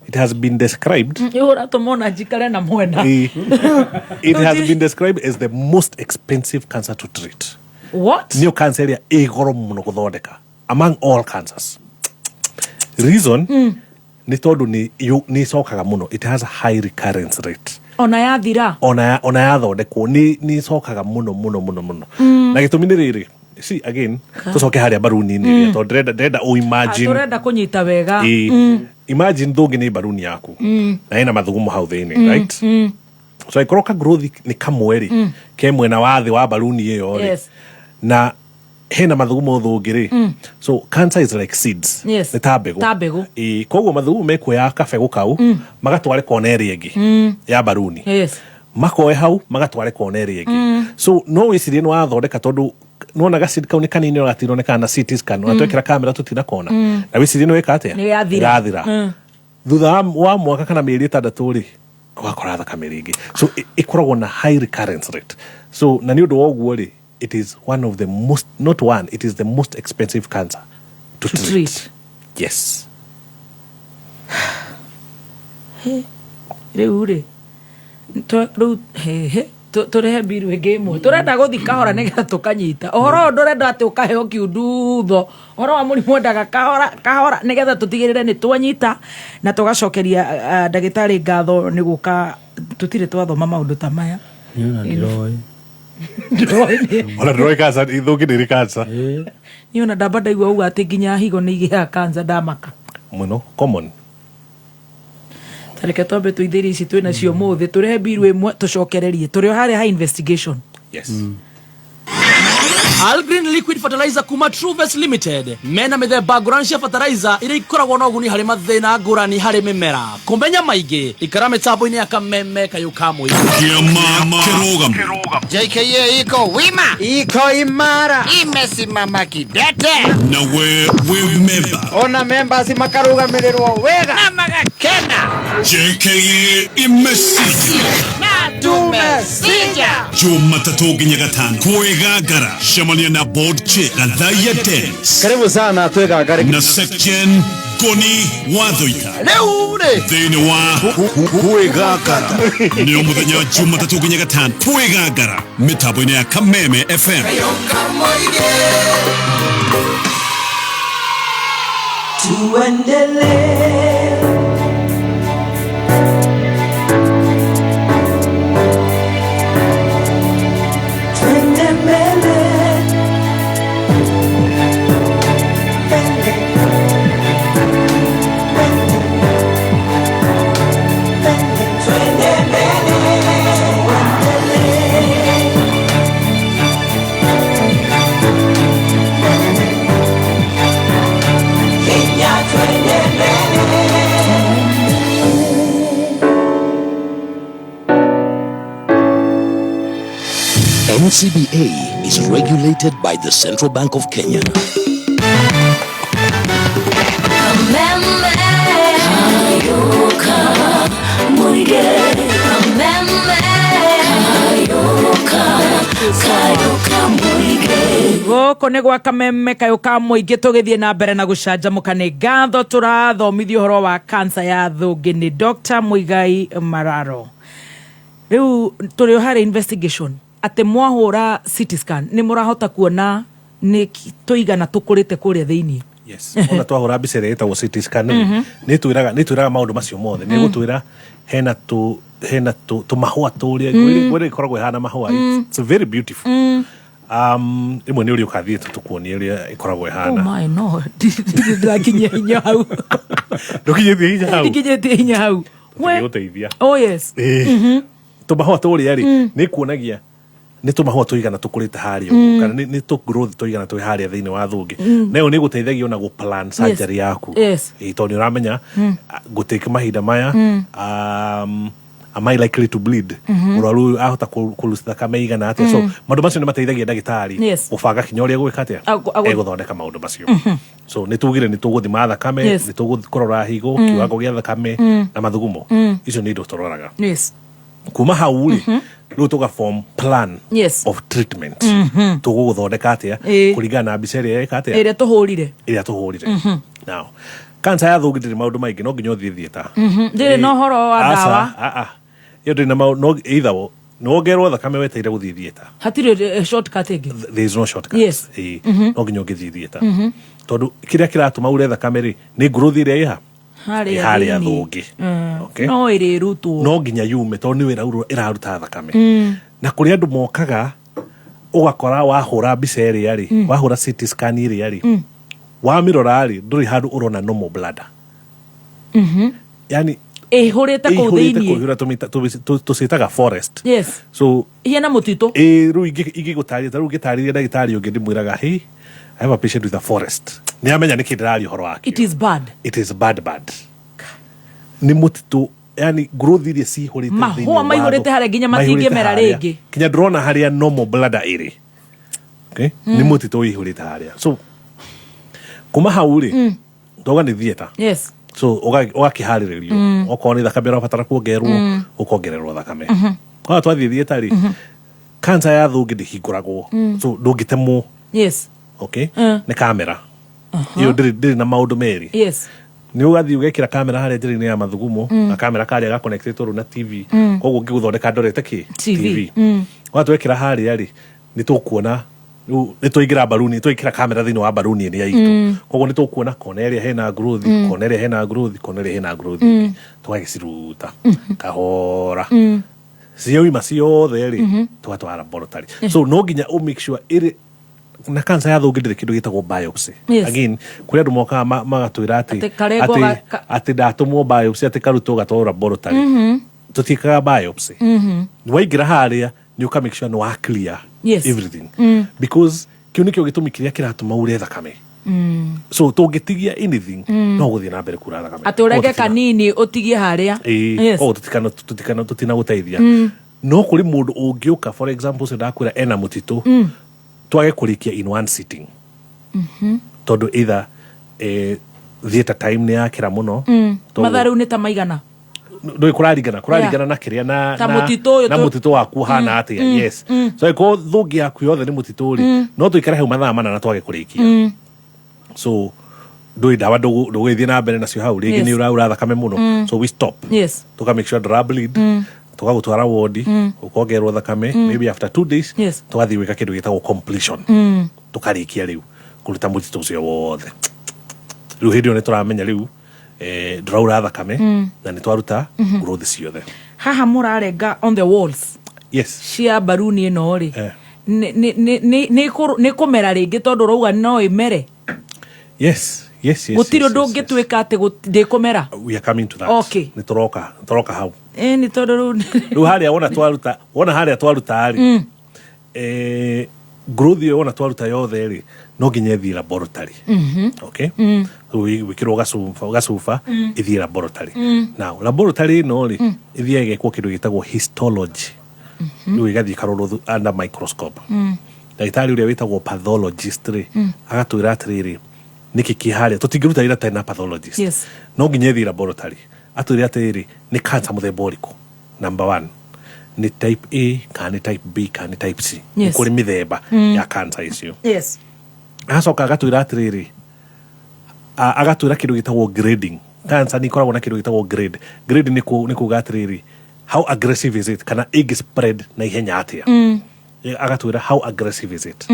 it has been described it has been described as the most expensive cancer to treat.
What?
New cancer ya igoro muno guthondeka among all cancers. Reason ni tondu ni cokaga muno, it has a high recurrence rate.
Ona yathira
ona yathondekwo ni cokaga muno na gitumi ni riri see again tucoke haria baruni-inĩ to ndĩrenda imagine
turenda kunyita wega
imagine thũngĩ nĩ baruni yaku na ĩna mathugumo hau thĩinĩ right so ikorwo ka growth nĩ kamwe ke mwena wa thĩ wa baruni ĩyo na hena mathugumo thũngĩ so cancer is like seeds nĩ ta mbegũ koguo mathugumo mekuoya kabegũ kau magatware kona ĩrĩa ĩngĩ ya baruni makoe hau magatware kona ĩrĩa ĩngĩ so no wĩcirie nĩ wathondeka tondũ nona gacidi kau nĩ kanini ũratironeka na CT scan twekĩra kamera tũtinakona na wĩcirie nĩ wĩka atĩa nĩyathira thutha wa mwaka kana mĩeri 6 wakora thakame rĩngĩ so ĩkoragwo na high recurrence rate so na nĩ ũndũ wa ũguo it is one of the most it is the most expensive cancer to treat. Yes.
Rĩu turehe biru ĩngĩ ĩmwe turenda gũthi kahora nĩgetha tũkanyita ũhoro ndũrenda atĩ ũkaheo kiundutho ũhoro wa mũrimũ ndaga kahora nĩgetha tũtigĩrĩre nĩ twanyita na tũgacokeria ndagĩtarĩ ngatho nĩ gũka tũtirĩ twathoma maũndũ ta maya
ona ndĩroĩ kansa ithũngĩ nĩrĩ kansa
niĩ ona ndamba ndaigua uga atĩ nginya higo nĩ igĩaga kansa ndamaka
mũno common
tareke twambe tũithĩrie ici twĩna cio mũthĩ tũrehe biru ĩmwe tũcokererie tũrĩ o harĩa ha investigation
Algreen Liquid Fertilizer kuma Truves Limited mena mĩthemba ngũrani cia fertilizer iria ikoragwo na ũguni harĩ mathĩna ngũrani harĩ mĩmera kũmenya maingĩ ikara mĩtambo-inĩ ya Kameme Kayũ ka Mũingĩ
Kiama kĩrũgamo
JKA iko wima iko imara imesimama kidete
na we member
ona members makarũgamĩrĩrwo wega na magakena
JKA imesija
na tumesija
Jumatatu nginya Gatano kwĩgangara Shamania na board chair Gathaya Dance.
Karibu sana twegangare
na section Goni Wathoita.
Leo
thĩinĩ wa
kwĩgangara
nĩ mũthenya Jumatatu nginya Gatano kwĩgangara mĩtambo-inĩ ya Kameme FM.
Tuendelee
NCBA is regulated by the Central Bank of Kenya.
gũkũ nĩ gwa Kameme Kayũ ka Mũingĩ tũgĩthiĩ na mbere na gũcanjamũka nĩ ngatho tũrathomithio ũhoro wa kansa ya thũngĩ nĩ Dr. Muigai Mararo. Rĩu tũrĩ o harĩ investigation atĩ mwahũra CT scan nĩ mũrahota kuona nĩ tũigana tũkũrĩte kũrĩa thĩinĩ.
Yes, ona twahũra mbica ĩrĩa ĩtagwo CT scan nĩ twĩraga maũndũ macio mothe nĩ gũtwĩra hena tũmahũa tũrĩa gwĩrĩ ikoragwo ihana mahũa. It's very beautiful. Imwe nĩ ũrĩa ũkathiĩte tũkuonia ũrĩa ikoragwo ihana.
Oh my no, ndakinyia hinya hau.
Ndũkinyĩtie hinya hau.
Gũteithia. Oh yes.
Tũmahũa tũrĩa rĩ nĩ kuonagia nĩ tũmahũa tũigana tũkũrĩte harĩa kana nĩ growth tũigana twĩ harĩa thĩinĩ wa thũngĩ na ĩyo nĩ gũteithagia ona plan surgery yaku tondũ nĩ ũramenya gũtake mahinda maya am I likely to bleed mũrwaru ahota kũruta thakame igana atĩa so maũndũ macio nĩ mateithagia ndagĩtarĩ gũbanga kinya ũrĩa gwĩka atĩa egũthondeka maũndũ macio so nĩ tugire nĩ tũgũthima thakame nĩ tũgũkũrora higo kiwango gĩa thakame na mathugumo icio nĩ indo tũroraga kuma hau rĩ rĩu tũga form plan of treatment tũgũgũthondeka atĩa kũringana na mbica ĩrĩa ĩka atĩa ĩrĩa tũhũrire now kansa ya thũngĩ ndĩrĩ maũndũ maingĩ no nginya ũthiĩ theater
ndĩrĩ na ũhoro wa ndawa
ĩyo ndĩrĩ na maũndũ either no wongererwo thakame weteire gũthiĩ theater
hatirĩ shortcut ĩngĩ
there is no shortcut no nginya ũngĩthiĩ theater tondũ kĩrĩa kĩratũma ure thakame rĩ nĩ growth ĩrĩa ĩha harĩa thũngĩ
no ĩrĩrutwo
no nginya yume tondũ nĩ wĩra ĩraruta thakame na kũrĩ andũ mokaga ugakora wahura mbica ĩrĩa rĩ wahura CT scan ĩrĩa rĩ wamirora rĩ ndũrĩ handũ ũrona normal bladder yani
ihurite kũu thĩinĩ
ihura tũciĩtaga forest
yes
so
ihena mũtitũ
rĩu ingĩgũtarĩria ta rĩu ngĩtarĩria ndagĩtarĩ ũngĩ ndĩmwĩraga hey I have a patient with a forest nĩ amenya nĩkĩ ndĩraria ũhoro wake
it is bad
nĩ mũtitũ yani growth iria cihũrĩte
mahũa maihũrĩte harĩa nginya matingĩmera rĩngĩ
kinya ndĩrona harĩa normal bladder ĩrĩ okay nĩ mũtitũ ũihũrĩte harĩa so kuma hau rĩ ndoga nĩ theater
yes
so ũgakĩharĩrĩrio okorwo nĩ thakame ũrabatara kuongererwo ũkongererwo thakame kwa twathiĩ theater rĩ cancer ya thũngĩ ndĩhingũragwo so ndũngĩtemwo
yes
okay nĩ kamera iyo ndĩrĩ na maũndũ merĩ
yes
nĩ ũgathiĩ ũgekĩra kamera harĩa njĩra-inĩ ya mathugumo na kamera karĩa gakonektetwo na TV koguo ngĩgũthondeka ndorete TV watwekĩra harĩa rĩ nĩ tũkuona nĩ tũingĩra baruni twĩkĩra kamera thĩinĩ wa baruni ya itu koguo nĩ tũkuona kona ĩrĩa hena growth kona ĩrĩa hena growth kona ĩrĩa hena growth tũgagĩciruta kahora cioima ciothe rĩ twatwara laboratory so no nginya make sure ĩrĩ na cancer ya thũngĩ ndĩrĩ kĩndũ gĩtagwo biopsy again kũrĩ andũ mokaga magatwĩra atĩ ndatũmwo biopsy atĩ karutwo gatwarwo laboratory tũtikaga biopsy waingĩra harĩa nĩ ũka make sure nĩ wa clear everything because kĩu nĩkĩo gĩtũmi kĩrĩa kĩratũma ure thakame so tũngĩtigia anything no gũthiĩ na mbere kura thakame
atĩ ũrenge kanini ũtigie harĩa
tũtinagũteithia no kũrĩ mũndũ ũngĩũka for example ndakwĩra ena mũtitũ twage kũrĩkia in one sitting tondũ either theater time nĩ yakĩra mũno
mathaa rĩu nĩ ta maigana
ndũĩ kũraringana na kĩrĩa na mũtitũ waku hana atĩa yes so ĩkorwo thũngĩ yaku yothe nĩ mũtitũ rĩ no tũikare hau mathaa mana na twage kũrĩkia so ndũĩ ndawa ndũgĩthiĩ na mbere nacio hau rĩngĩ nĩ ũraura thakame mũno so we stop tũka make sure ndũra bleed tũgagũtwara wodi ũkongerwo thakame maybe after 2 days tũgathiĩ gwĩka kĩndũ gĩtagwo completion tũkarĩkia rĩu kũruta mũtitũ ũcio wothe rĩu hĩndĩ ĩyo nĩ tũramenya rĩu ndũraura thakame na nĩ twaruta growth ciothe
haha mũrarenga on the walls cia baruni ĩno rĩ nĩ kũmera rĩngĩ tondũ rauga no ĩmere gũtirĩ ũndũ ũngĩtuĩka atĩ ndĩkũmera
we are coming to that nĩ tũroka hau
nĩ tondũ
rĩu harĩa wona harĩa twaruta rĩ growth ĩyo wona twaruta yothe rĩ no nginya ĩthiĩ laboratory okay wĩkĩrwo gacuba ĩthiĩ laboratory now laboratory ĩno rĩ ĩthiaga ĩgekwo kĩndũ gĩtagwo histology rĩu ĩgathiĩ ĩkarorwo under microscope ndagĩtarĩ ũrĩa wĩtagwo pathologist rĩ agatwĩra atĩrĩrĩ nĩkĩ kĩ harĩa tũtingĩruta ĩra tena pathologist no nginya ĩthiĩ laboratory atwĩre atĩrĩrĩ nĩ cancer mũthemba ũrĩkũ number 1 ni type A kana type B kana type C kuri mithemba ya cancer icio acoka agatwĩra atĩrĩrĩ agatwĩra kĩndũ gĩtagwo grading cancer ni ikoragwo na kĩndũ gĩtagwo grade ni kuga atĩrĩrĩ how aggressive is it kana ig spread na ihenya atĩa agatwĩra how aggressive is it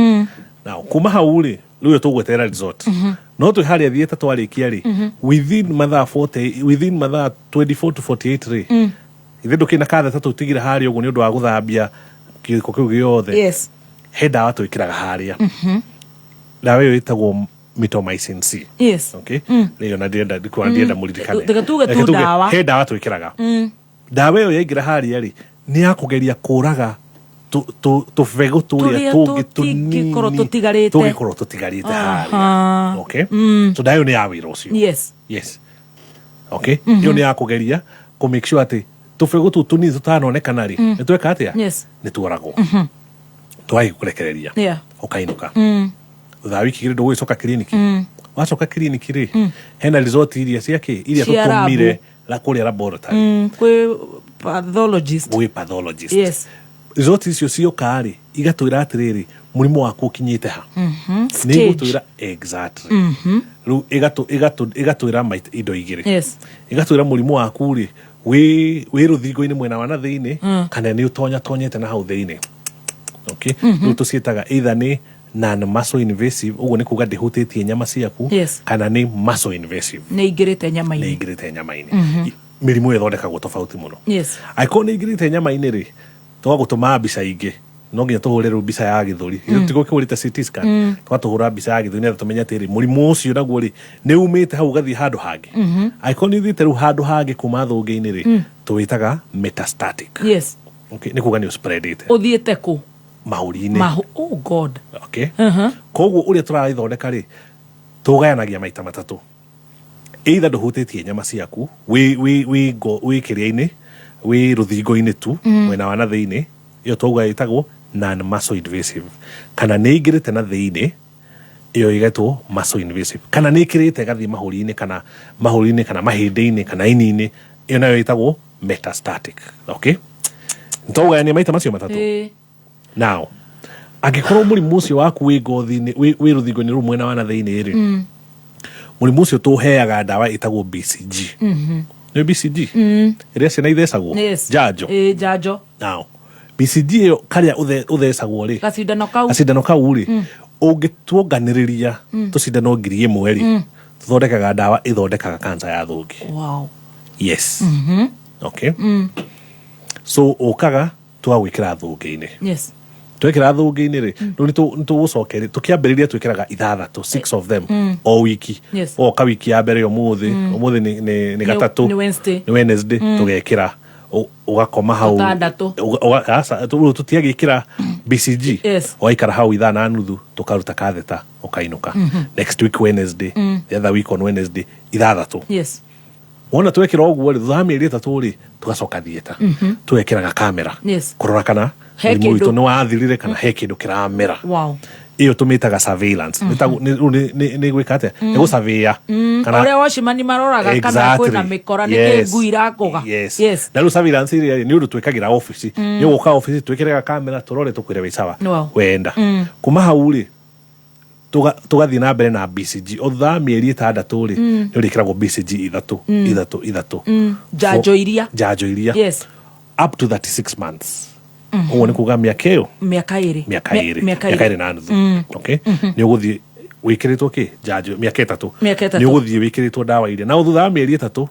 now kuma hau rĩ rĩu tũgweterera result no twĩ harĩa thieta twarĩkia rĩ within mathaa 24 to 48 rĩ ithe ndũkĩna katha tũtigira harĩa ũguo nĩ ũndũ wa gũthambia gĩko kĩu gĩothe he ndawa twĩkĩraga harĩa ndawa ĩyo ĩtagwo mitomycin C okay rĩo na ndienda mũririkane he ndawa twĩkĩraga ndawa ĩyo yaingĩra harĩa rĩ nĩ ya kũgeria kũraga tũbegũ tũrĩa tũngĩ tũnini tũngĩkorwo tũtigarĩte harĩa okay so ndawa ĩyo nĩ ya wĩra ũcio yes okay ĩyo nĩ ya kũgeria kũ make sure atĩ tũbegũ tũu tũnini tũtanonekana rĩ nĩ tweka atĩa nĩ tuoragwo twagĩ kũrekereria ũkainũka thutha wa wiki igĩrĩ ndũgũgĩcoka kiriniki wacoka kiriniki rĩ hena resort iria iria tũtũmire kũrĩa laboratory
kwĩ pathologist
resort icio cioka rĩ igatwĩra atĩrĩrĩ mũrimũ waku ũkinyĩte ha nĩ gũtwĩra exactly rĩu igatwĩra indo igĩrĩ igatwĩra mũrimũ waku rĩ wĩ rũthingo-inĩ mwena wa na thĩinĩ kana nĩ ũtonyete na hau thĩinĩ okay rĩu tũciĩtaga either nĩ non-muscle invasive ũguo nĩ kuga ndĩhutĩtie nyama ciaku kana nĩ muscle invasive
nĩ ingĩrĩte
nyama-inĩ mĩrimũ ĩthondekagwo tofauti mũno angĩkorwo nĩ ingĩrĩte nyama-inĩ rĩ twagũtũma mbica ingĩ no nginya tuhurĩrwo mbica ya gĩthũri tigo kĩhũrĩte CT scan twatũhũra mbica ya gĩthũri nĩgetha tũmenye atĩrĩ mũrimũ ũcio naguo rĩ nĩ umĩte hau ũgathiĩ handũ hangĩ angĩkorwo nĩ ũthiĩte rĩu handũ hangĩ kuma thũngĩ-inĩ rĩ tũwĩtaga metastatic
yes
okay nĩ kuga nĩ spreadite
ũthiĩte kũ
mahũri-inĩ
oh god
okay koguo ũrĩa tũragĩthondeka rĩ tũgayanagia maita matatũ either ndũhutĩtie nyama ciaku wĩ kĩrĩa-inĩ wĩ rũthingo-inĩ tu mwena wa na thĩinĩ ĩyo twaguga ĩtagwo non-muscle invasive kana nĩ ingĩrĩte na thĩinĩ ĩyo ĩgetwo muscle invasive kana nĩ ĩkĩrĩte ĩgathiĩ mahũri-inĩ kana mahĩndĩ-inĩ kana ini-inĩ ĩyo nayo ĩtagwo metastatic okay nĩtwagayania maita macio matatũ now angĩkorwo mũrimũ ũcio waku wĩ ngothi-inĩ wĩ rũthingo-inĩ rũu mwena wa na thĩinĩ rĩ mũrimũ ũcio tũheaga ndawa ĩtagwo BCG nĩ BCG ĩrĩa ciana ithecagwo njanjo now BCG ĩyo karĩa ũthecagwo rĩ gacindano kau rĩ ũngĩtuonganĩrĩria tũcindano 1,000 rĩ tũthondekaga ndawa ĩthondekaga kanca ya thũngĩ
wow
yes okay so ũkaga twagwĩkĩra thũngĩ-inĩ yes twekĩra thũngĩ-inĩ rĩ nĩ tũgũcokeria tũkĩambĩrĩria twĩkĩraga 6 of them o wiki oka wiki ya mbere ũmũthĩ nĩ gatatũ nĩ Wednesday tũgekĩra ũgakoma hau tũtiagĩkĩra BCG ũgaikara hau 5:30 tũkaruta katheta ũkainũka next week Wednesday the other week on Wednesday 6 wona twekĩra ũguo rĩ thutha wa mĩeri 3 rĩ tũgacoka thieta twekĩraga kamera kũrora kana mũrimũ witũ nĩ wathirire kana he kĩndũ kĩramera ĩyo tũmĩtaga surveillance nĩ gwĩka atĩa nĩ gũcavĩya
ũrĩa wacimani maroraga kana kwĩna mĩkora nĩkĩ ngui irakũga
na rĩu surveillance ĩrĩa nĩ ũndũ twĩkagĩra ofici nĩ ũgũka ofici twĩkĩraga kamera tũrore tũkwĩre wĩ sawa wenda kuma hau rĩ tũgathiĩ na mbere na BCG o thutha wa mĩeri 6 rĩ nĩ ũrĩkĩragwo BCG ithatũ njanjo iria up to 36 months ũguo nĩ kuga mĩaka ĩrĩ na nuthu okay nĩ ũgũthiĩ wĩkĩrĩtwo kĩ njanjo mĩaka 3 nĩ ũgũthiĩ wĩkĩrĩtwo ndawa iria na thutha wa mĩeri 3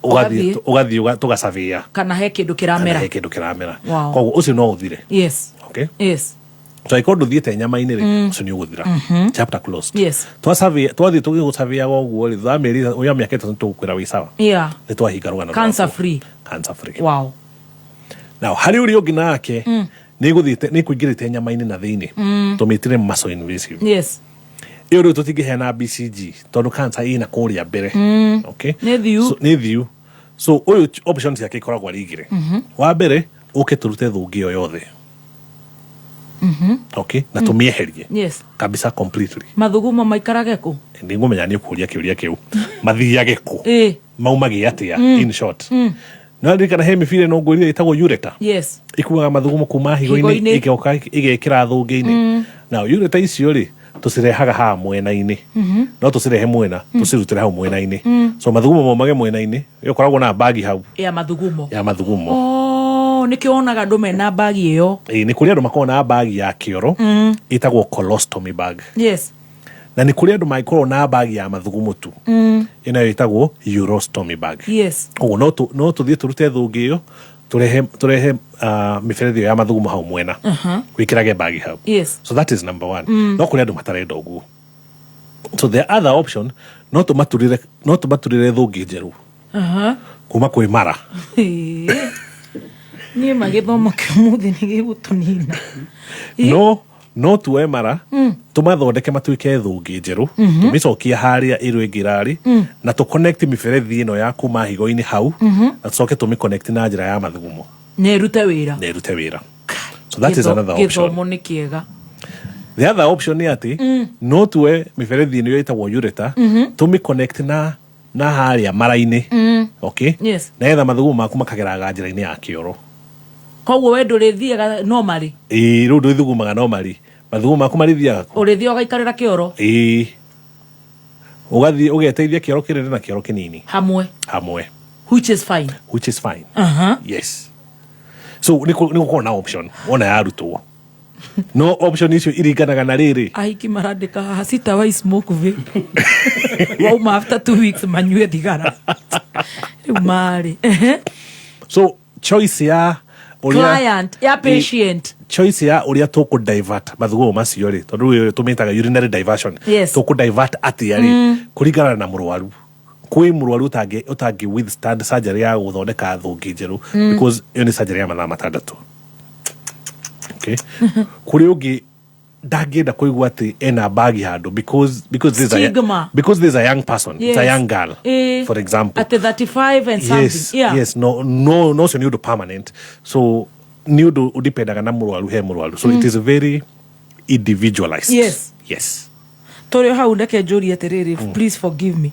ũgathiĩ tũgacavĩya
kana he kĩndũ kĩramera
koguo ũcio no ũthire okay so ĩkorwo ndũthiĩte nyama-inĩ rĩ ũcio nĩ ũgũthira chapter closed twathiĩ tũgĩgũcavĩyaga ũguo rĩ thutha wa mĩeri ũya mĩaka 3 tũgũkwĩra wĩ sawa nĩ twahinga rũgano
cancer free wow
now harĩ ũrĩa ũngĩ nake nĩ kũingĩrĩte nyama-inĩ na thĩinĩ tũmĩtire muscle invasive ĩyo rĩu tũtingĩheana BCG tondũ cancer ĩna kũrĩa mbere okay nĩ thiũ so ũyũ options yake ikoragwo arĩ igĩrĩ wa mbere ũke tũrute thũngĩ ĩyo yothe okay na tũmĩeherie kabisa completely
mathugumo maikarage kũ
nĩngũmenya nĩ ũkũria kĩũria kĩu mathiage kũ maumage atĩa in short no ndikana he mĩbira no ngũrire ĩtagwo ureter ikuaga mathugumo kuma higo-inĩ ĩgĩoka ĩgekĩra thũngĩ-inĩ na ureter icio rĩ tũcirehaga haha mwena-inĩ no tũcirehe mwena tũcirutĩre hau mwena-inĩ so mathugumo maumage mwena-inĩ ĩkoragwo na bagi hau
ya mathugumo nĩkĩo wonaga andũ mena bagi ĩyo
nĩ kũrĩ andũ makoragwo na bagi ya kĩoro ĩtagwo colostomy bag na nĩ kũrĩ andũ mangĩkorwo na bagi ya mathugumo tu ĩnayo ĩtagwo urostomy bag ũguo no tũthiĩ tũrute thũngĩ ĩyo tũrehe mĩberethi ĩyo ya mathugumo hau mwena wĩkĩrage bagi hau so that is number 1 no kũrĩ andũ matarenda ũguo so the other option no tũmaturĩre thũngĩ njerũ kuma kwĩ mara
niĩ magĩthomo kĩũmũthĩ nĩ gĩgũtũnina
no tuoe mara tũmathondeke matuĩke thũngĩ njerũ tũmĩcokia harĩa ĩrũ ĩngĩrarĩ na tũconnect mĩberethi ĩno ya kuma higo-inĩ hau na tũcoke tũmĩconnect na njĩra ya mathugumo
na ĩrute
wĩra so that is another option
gĩthomo nĩ kĩega
the other option nĩ atĩ no tuoe mĩberethi ĩno ĩtagwo ureter tũmĩconnect na harĩa mara-inĩ okay na etha mathugumo maku makageraga njĩra-inĩ ya kĩoro
koguo we ndũrĩthiaga normally
rĩu ndũthugumaga normally mathugumo maku marĩthiaga
ũrĩthiĩ ũgaikarĩra kĩoro
ũgathiĩ ũgeteithia kĩoro kĩnene na kĩoro kĩnini hamwe
which is fine
yes so nĩ gũkorwo na option wona yarutwo no option icio iringanaga na rĩrĩ
ahiki marandĩka haha sitawai smoke vape wauma after 2 weeks manyue thigara rĩu marĩ
so choice ya
client ya patient
choice ya uria tuku divert mathugumo macio ri tondu tumitaga urinary diversion tuku divert atia ri kuringana na murwaru kwi murwaru utangi withstand surgery ya guthondeka thungi njeru because iyo ni surgery ya mathaa matandatu okay kuri ungi ndangĩenda kũigua atĩ ena bagi handũ because there's a young person, it's a young girl, for example.
At 35 and something.
Yes, no so niũndũ permanent. So niũndũ ũdipendaga na mũrwaru he mũrwaru. So it is very individualized. Yes.
Tũrĩ hau ndeke njũrie atĩrĩrĩ, please forgive me.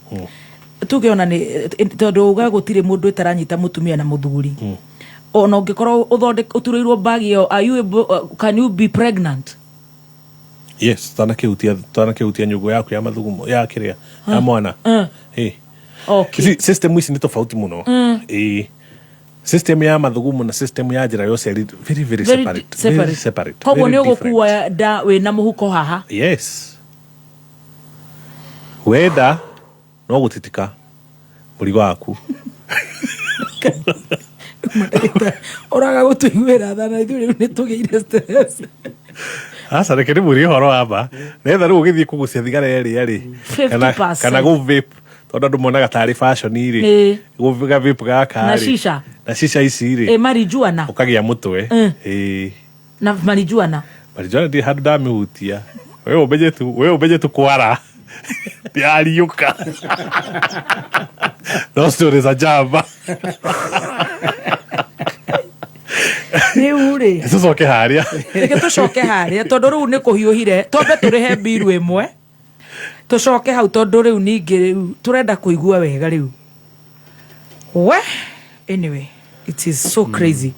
Tugeona nĩ tondũ uga gũtirĩ mũndũ ũtaranyita mũtumia na mũthuri. Ona ũngĩkorwo ũturĩirwo bagi ĩyo, can you be pregnant?
Yes, tanakihutia nyugo yaku ya mathugumo ya kiria ya mwana.
Okay.
System ici ni tofauti muno. System ya mathugumo na system ya njira yose very separate.
Koguo ni ũgũkua nda wĩna mũhuko haha.
Yes. Wenda no gũtitika mũrigo waku.
Oraga gũtũiguĩra tha na ithuĩ nĩ tũgĩire stress.
Asa reke ni muri horo aba netha ru githii kugucia thigara eri kana go vape tondu andu monaga tari fashion iri go vape gaka na shisha ici iri
marijuana
ukagia mutwe
na marijuana
ndi handu ndamihutia wewe ubeje tu kwara ndiariuka no stories a jamba
ni ure
tucoke haria
reke tucoke haria tondu riu ni kuhiuhire tombe turihe biru imwe tucoke hau tondu riu ningi riu turenda kuigua wega riu anyway it is so crazy.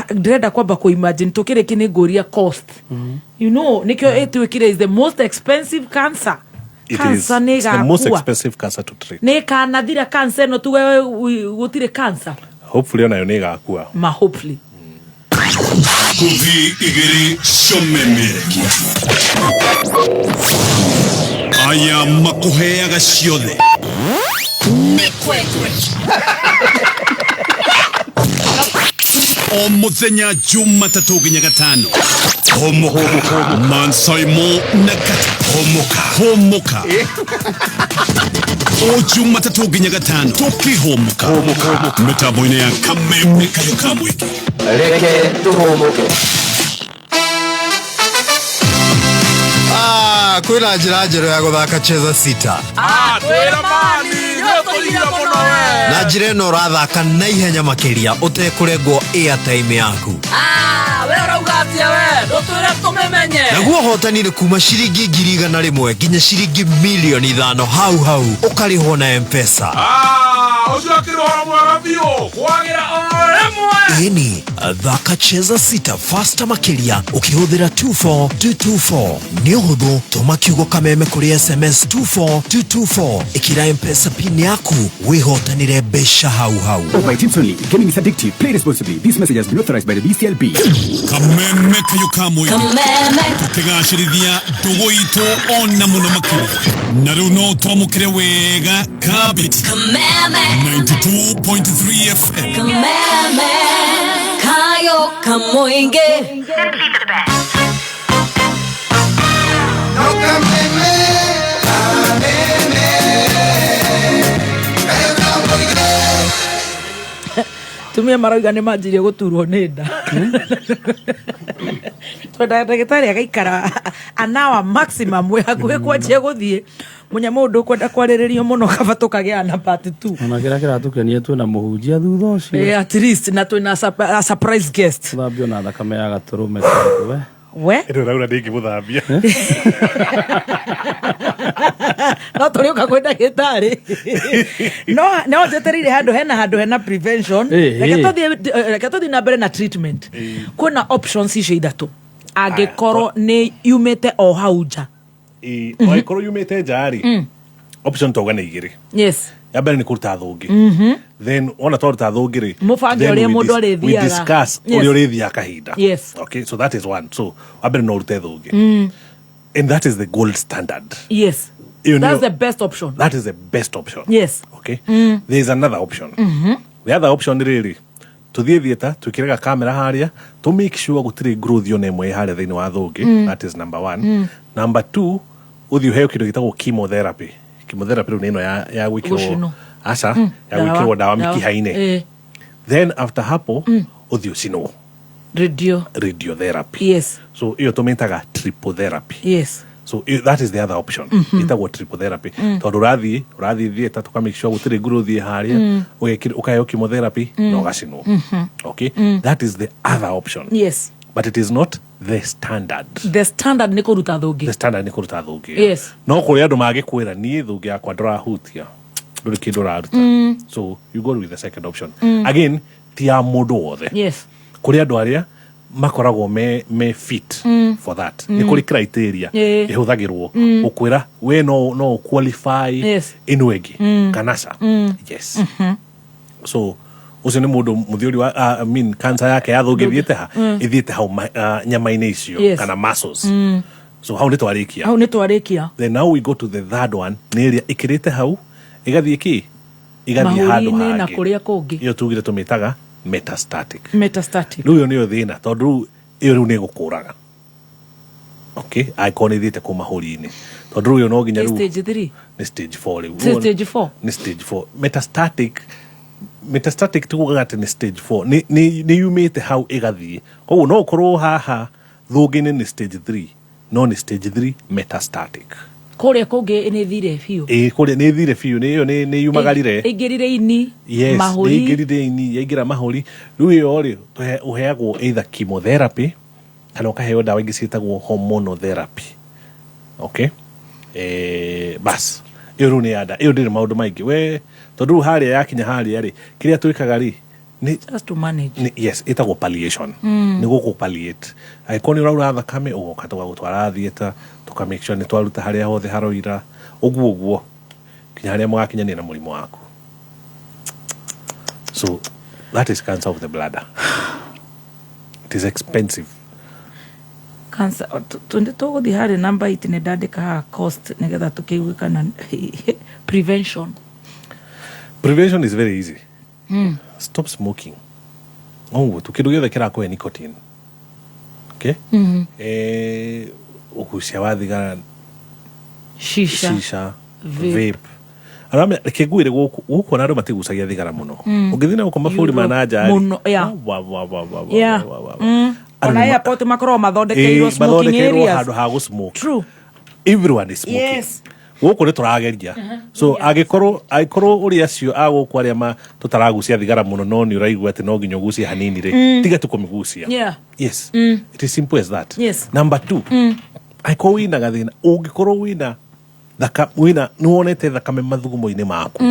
Ndĩrenda kwamba kuimagine tukiriki ni ngoria cost. You know nikio etwikire is the most expensive cancer.
It is the most expensive cancer to treat.
Ni kana thira cancer no tuwe gutire cancer.
Hopefully ona yo ni gakua.
Hopefully.
Kuvi igiri shomemerekia aya makuheaga ciothe mekwekwe o muthenya Jumatatu nginya Gatano Mansaimo na homoka o Jumatatu nginya Gatano tukihomoka mitambo-inĩ ya Kameme Kayuka Mwiki.
Reke tuhomoke.
Kwĩna njĩra njerũ ya gũthaka Cheza Sita.
Twĩra mani nĩũtũigire mũno we.
Na njĩra ĩno ũrathaka na ihenya makĩria ũtekũrengwo airtime yaku.
We ũrauga atĩa we ndũtwĩre tũmĩmenye.
Naguo hotani nĩ kuma ciringi 100,000 nginya ciringi 5,000,000 hau ũkarĩhwo na M-Pesa.
Ũcio akĩrĩhwo mwega biũ kwagĩra o rĩmwe.
Ĩni thaka Cheza Sita faster makĩria ũkĩhũthĩra 24224. Nĩ ũhũthũ tũma kiugo Kameme kũrĩ SMS 24224 ĩkĩra M-Pesa pin yaku wĩhotanĩre mbeca hau.
Overeating only. Gaming is addictive. Play responsibly. This message has been authorized by the BCLB.
Kameme Kayuka Mwiki. Tukigacĩrithia ndũgũ itũ ona mũno makĩria. Na rĩu no twamũkĩre wega Kabiti. 92.3 FM.
Kameme Kayuka Mwiki.
Tumia marauga nĩ manjirie guturwo nĩ nda. Twenda ndagĩtarĩ agaikara an hour maximum we hakuhĩ kwanjia gũthiĩ mũnyamũ ũndũ kwenda kwarĩrĩrio mũno kaba tũkagĩa na part 2.
Ona kĩrĩa kĩratũkenia twĩna mũhunjia thutha ũcio.
At least na twĩna a surprise guest.
Thambio na thakame ya gatũrũme
we
ĩno raura ndĩngĩmũthambia.
No tũrĩũka kwĩ ndagĩtarĩ. No njetereire handũ hena prevention. Reke tũthiĩ na mbere na treatment. Kwĩna options icio ithatũ angĩkorwo nĩ yumĩte o hau nja.
Angĩkorwo yumĩte nja rĩ option tauga nĩ igĩrĩ.
Yes.
Ya mbere nĩ kũruta thũngĩ. Then ona twaruta thũngĩ rĩ
mũbange ũrĩa mũndũ arĩthiaga.
We discuss ũrĩa ũrĩthiaga kahinda.
Yes.
Okay, so that is one. So wa mbere no urute thũngĩ. And that is the gold standard.
Yes. That's the best option.
That is the best option.
Yes.
Okay. There is another option. The other option really tuthie theater twikiraga kamera haria to make sure gutiri growth yone imwe haria thiini wa thungi. That is number 1. Number 2, uthio heo kindo gitagwo chemotherapy. Chemotherapy ni ino ya gwikirwo aca ya gwikirwo dawa miki-haine. Then after hapo uthio cino radiotherapy.
Yes.
So iyo tumetaga triple therapy.
Yes.
So that is the other option. Itagwo triple therapy. Tondu urathi theater tuka make sure gutiri growth haria ukaheo chemotherapy no gacino. Okay? That is the other option.
Yes.
But it is not the standard.
The standard ni kuruta thungi.
The standard ni kuruta thungi.
Yes.
No kuri andu magikwira nie thungi yakwa ndurahutia. Nduri kindu raruta. So you go with the second option. Again, ti ya mundu wothe.
Yes.
Kuri andu aria makoragwo me fit for that. Ni kuri criteria ihuthagirwo ukwira we no qualify inu egi kanasa. Yes. So ucio ni mundu muthiuri wa cancer yake yathungi ithiete hau nyama-ini icio kana muscles. So hau ni twarikia. Then now we go to the third one, ni area ikirite hau igathie ki igathie handu hangi na kuria kungi. Iyo tugire tumitaga metastatic. Riu niyo thina tondu iyo riu ni gukuraga. Okay, icon ithiete ku mahuri-ini tondu riu no ginya riu
stage 3
ni stage 4 riu
stage 4
ni stage 4. Metastatic tukugaga ati ni stage 4 ni yumite hau igathie. Koguo no ukorwo haha thungi-ini ni stage 3 no ni stage 3 metastatic.
Kuria kungi ni thire fiu.
Kuria ni thire fiu ni yo ni yumagarire.
Igirire ini
mahuri. Yes, igirire ini yagira mahuri. Riu iyo ri uheagwo either chemotherapy kana ukaheo dawa ingi ciitagwo hormonotherapy. Okay? Bas. Iyo ni ada. Iyo ndiri maundu maingi we tondu haria yakinya haria ri kiria twikaga ri ni
just to manage.
Yes, itagwo palliation. Ni guku palliate. Aikoni uraura thakame ugoka tugutwara theater tuka make sure ni twaruta haria hothe haroira uguo kinya haria mugakinyania na murimu waku. So that is cancer of the bladder. It is expensive.
Cancer tunde tuguthi hari number itine ndandika ha cost nigetha tukiguikana
Prevention is very easy. Stop smoking. Tukidu githe kirakuhe nicotine. Okay? Ugucia wa thigara, shisha, vape. Arame kiguire guku na andu matigucagia thigara muno. Ungithina guko maburi manaja
muno ona airport makoro mathondekeirwo smoking areas.
Handu ha gu smoke.
True.
Everyone is smoking.
Yes.
Guku ni turageria. So agikorwo uri acio aguku aria tutaragucia thigara muno no ni uraigua ati no nginyo gucia hanini ri tiga tukumigucia. Yes. It is simple as that.
Yes.
Number 2, aiko wina gathina ungikorwo wina nuonete thakame mathugumo-ini maku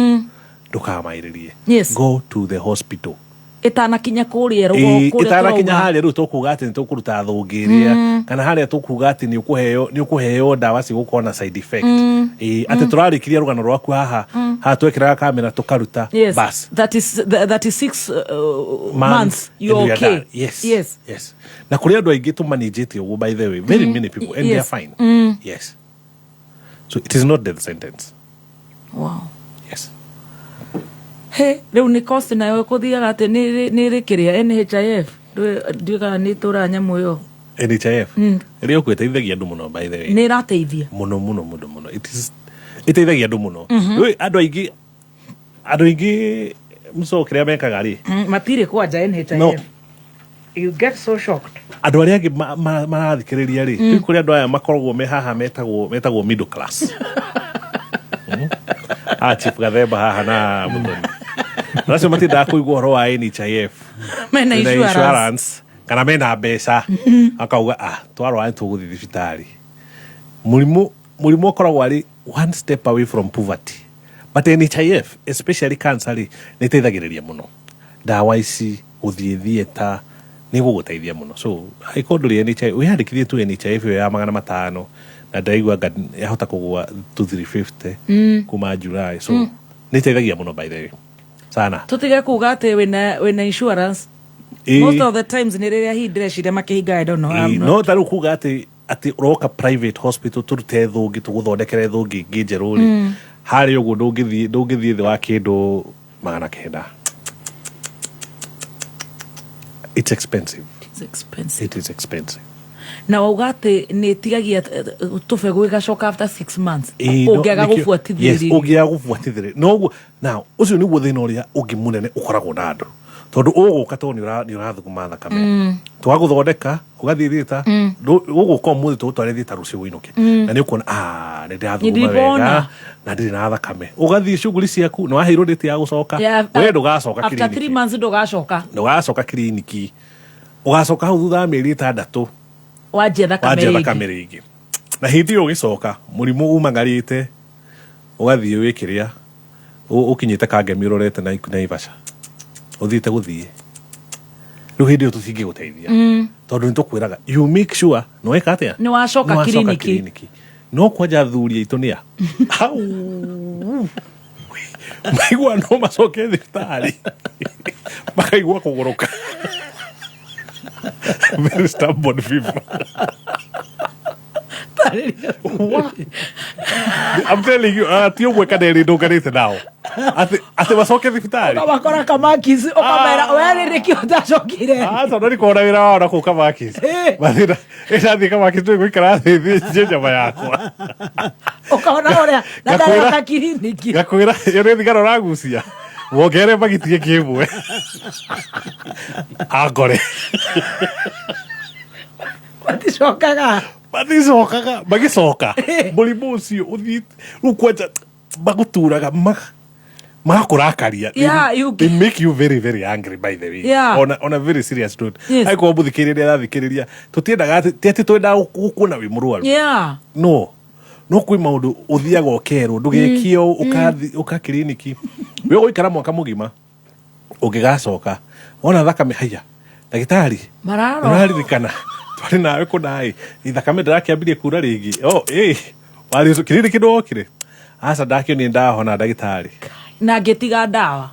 ndukamairirie. Go to the hospital.
Itanakinya kuria rugo
itanakinya haria riu tukuga ati nitukuruta thungiria kana haria tukuga ati ni ukuheo dawa cigukona na side effect. Ati turarikiria rugano rwaku haha twekiraga kamera tukaruta bas.
That is 6 months you okay.
Yes. Na kuri andu aingi tumanijite uguo by the way very many people and they are fine. Yes. So it is not death sentence.
Wow.
Yes.
He riu ni cost na yo kuthiaga ati ni rikiria NHIF ndiuga ni tura nyamu yo
NHIF rio kwiteithagia andu muno by the way
ni rateithia
muno it is iteithagia andu muno we andu aingi msokria mekaga ri
matire kwanja NHIF
no.
You get so shocked.
Andu aria angi marathikiriria ri kuri andu aya makoragwo me haha metagwo middle class. Chief Gathemba haha na Muthoni nacio matindaga kuigua uhoro wa NHIF
mena insurance
kana mena mbeca akauga twarwa tuguthi thibitari murimu ukoragwo ari one step away from poverty but NHIF especially cancer ni iteithagiriria muno dawa ici guthie theater ni guguteithia muno so aikonduri NHIF wiyandikithie tu NHIF yo ya 500 na ndaigua yahota kugwa 2350 kuma July so ni teithagia muno by the way sana
tutige kuga ati wena insurance most of the times ni riria hindreshire makihinga I don't know
no taru kuga ati uroka private hospital turute thungi tuguthondekere thungi ngi njeruri hari uguo ndungithie thi wa kindu 900 It's expensive.
It
is expensive.
Na wauga nä tigagia tå begå ä gacoka after 6 months å ngä aga gå buatithä
å ngä aga gå buatithä rä noguo now å cio nä guo thä na å rä a å ngä må nene å koragwo na andå tondå å gå ka to nä å rathuguma thakame twagå thondeka å gathiä thieta å gå ka må thä tå tware thieta rå cio gå inå na nä å kuona nä ndä rathuguma wega na ndä rä na thakame å gathiä cuguri ciaku nä waheirwo ndä ya gå coka we ndå gacoka
after 3 months ndå gacoka
kiriniki å gacoka hau thutha wa mä eri ĩtandatũ
wanjia thakame
rĩngĩ na hĩndĩ ĩyo ũgĩcoka mũrimũ umagarĩte ũgathiĩ wĩ kĩrĩa ũkinyĩte Kangemi ũrorete na Naivasha ũthiĩte gũthiĩ rĩu hĩndĩ ĩyo tũtingĩgũteithia tondũ nĩ tũkwĩraga you make sure nĩ weka atĩa
nĩ wacoka kiriniki
no kwanja athuri aitũ nĩa maigua no macoke thibitarĩ makaigua kũgũrũka very stubborn people. I'm telling you, tio gweka neri ndũngarĩte nao atĩ macoke thibitarĩ
wakora Kamakis ũkamera we nĩ kĩo ndacokire
tondũ nĩ kuona wĩra wao na kũu Kamakis mathĩna ĩrathiĩ Kamakis nĩ gũikara thĩ nyama yakwa
ũkaona ũrĩa na ndareka kiriniki
ngakwĩra ĩyo nĩ thigara ũragucia wongere magitie kĩmwe angore
maticokaga
magicoka mũrimũ ũcio ũthiĩ rĩu kwanja magũturaga magakũrakaria they make you very very angry by the way on a very serious note aĩkorwo mũthikĩrĩria arathikĩrĩria tũtiendaga atĩ twendaga gũkuona wĩ mũrwaru no kwĩ maũndũ ũthiaga ũkerwo ndũgekio ũka kiriniki we ũgũikara mwaka mũgima ũngĩgacoka wona thakame haiya ndagĩtarĩ ũraririkana twarĩ nawe kũnaĩ thakame ndĩrakĩambirie kuura rĩngĩ warĩ kiriniki ndwokire aca ndakĩonire ndahona ndagĩtarĩ
na ngĩtiga ndawa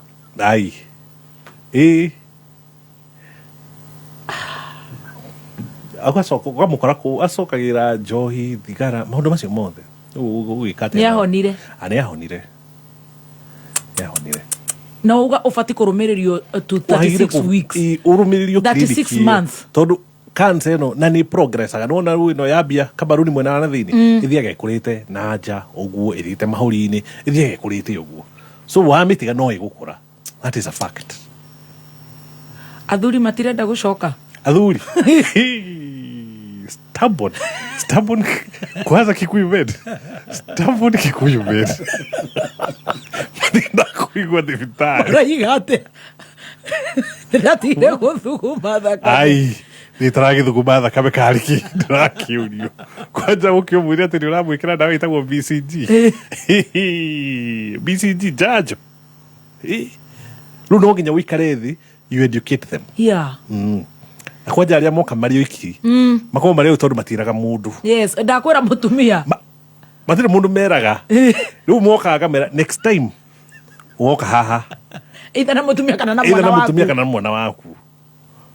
agacoka ũkamũkora kũu acokagĩra njohi thigara maũndũ macio mothe
nĩahonire na uga ũbati kũrũmĩrĩrio to 36 weeks
ũrũmĩrĩrio
36 months
tondũ cancer ĩno na nĩ progressaga nona rĩu ĩno yambia kabaruni mwena wa thĩinĩ ĩthiaga ĩkũrĩte na nja ũguo ĩthiĩte mahũri-inĩ ĩthiaga ĩkũrĩte ũguo so wamĩtiga no ĩgũkũra that is a fact
athuri matirenda gũcoka
athuri stubborn kwanza Kikuyu med matinda kũigua thibitarĩ
ũraiga atĩ ndatire gũthuguma thakame
nĩtũragĩthuguma thakame karĩki ndĩrakĩũrio kwanja gũkĩmwĩre atĩ nĩ ũramwĩkĩra ndawa ĩtagwo BCG njanjo rĩu no nginya wĩikare thĩ you educate them kwanja arĩa moka marĩ oiki makorwo marĩ o tondũ matiraga mũndũ
ndakwĩra mũtumia
matirĩ mũndũ meraga rĩu mokaga mera next time woka haha
either na mũtumia kana na
mwana waku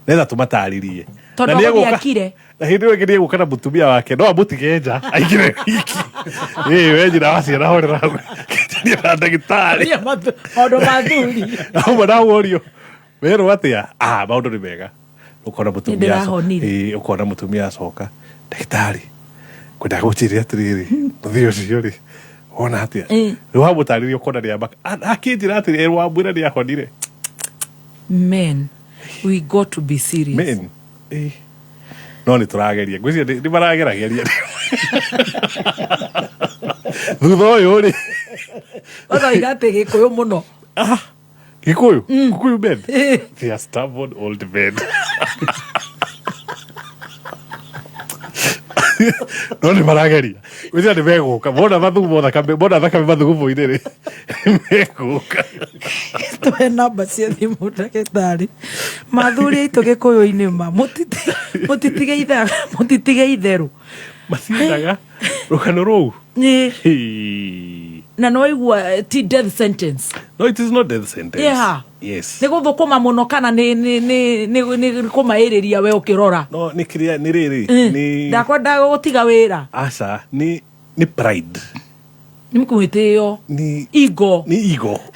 netha tũmatarĩrie
na nĩegũkire
na hĩndĩ ĩyo ĩngĩ nĩegũka na mũtumia wake no amũtige nja aingĩre wiki we njĩra wa ciana horera kĩnjania na ndagĩtarĩ
maũndũ ma thuri
auma naworio werwo atĩa maũndũ nĩ mega ũkona mũtumia acoka ndagĩtarĩ kwendaga gũnjĩrĩra atĩrĩrĩ mũthia ũcio rĩ wona atĩa rĩu wamũtarĩria ũkona nĩambaka akĩnjĩra atĩrĩ wamwĩra nĩahonire
men we got to be serious
men no nĩ tũrageria ngwĩciria nĩ maragerageria thutha ũyũ rĩ
ũroiga atĩ Gĩkũyũ mũno
Gĩkũyũ men they are stubborn old men no nĩ marageria gwĩciria nĩ megũka bona thakame mathugumo-inĩ rĩ megũka
tũhe namba cia thimũ ndagĩtarĩ mathuri aitũ Gĩkũyũ-inĩ mũtitige itherũ
matindaga rũgano rũu
na no igua ti death sentence
no it is not death sentence
yes nĩ gũthũkũma mũno kana nĩ kũmaĩrĩria we ũkĩrora
no nĩ rĩrĩ
ndakwenda gũtiga wĩra
aca nĩ pride
nimkumwitio
ni
igo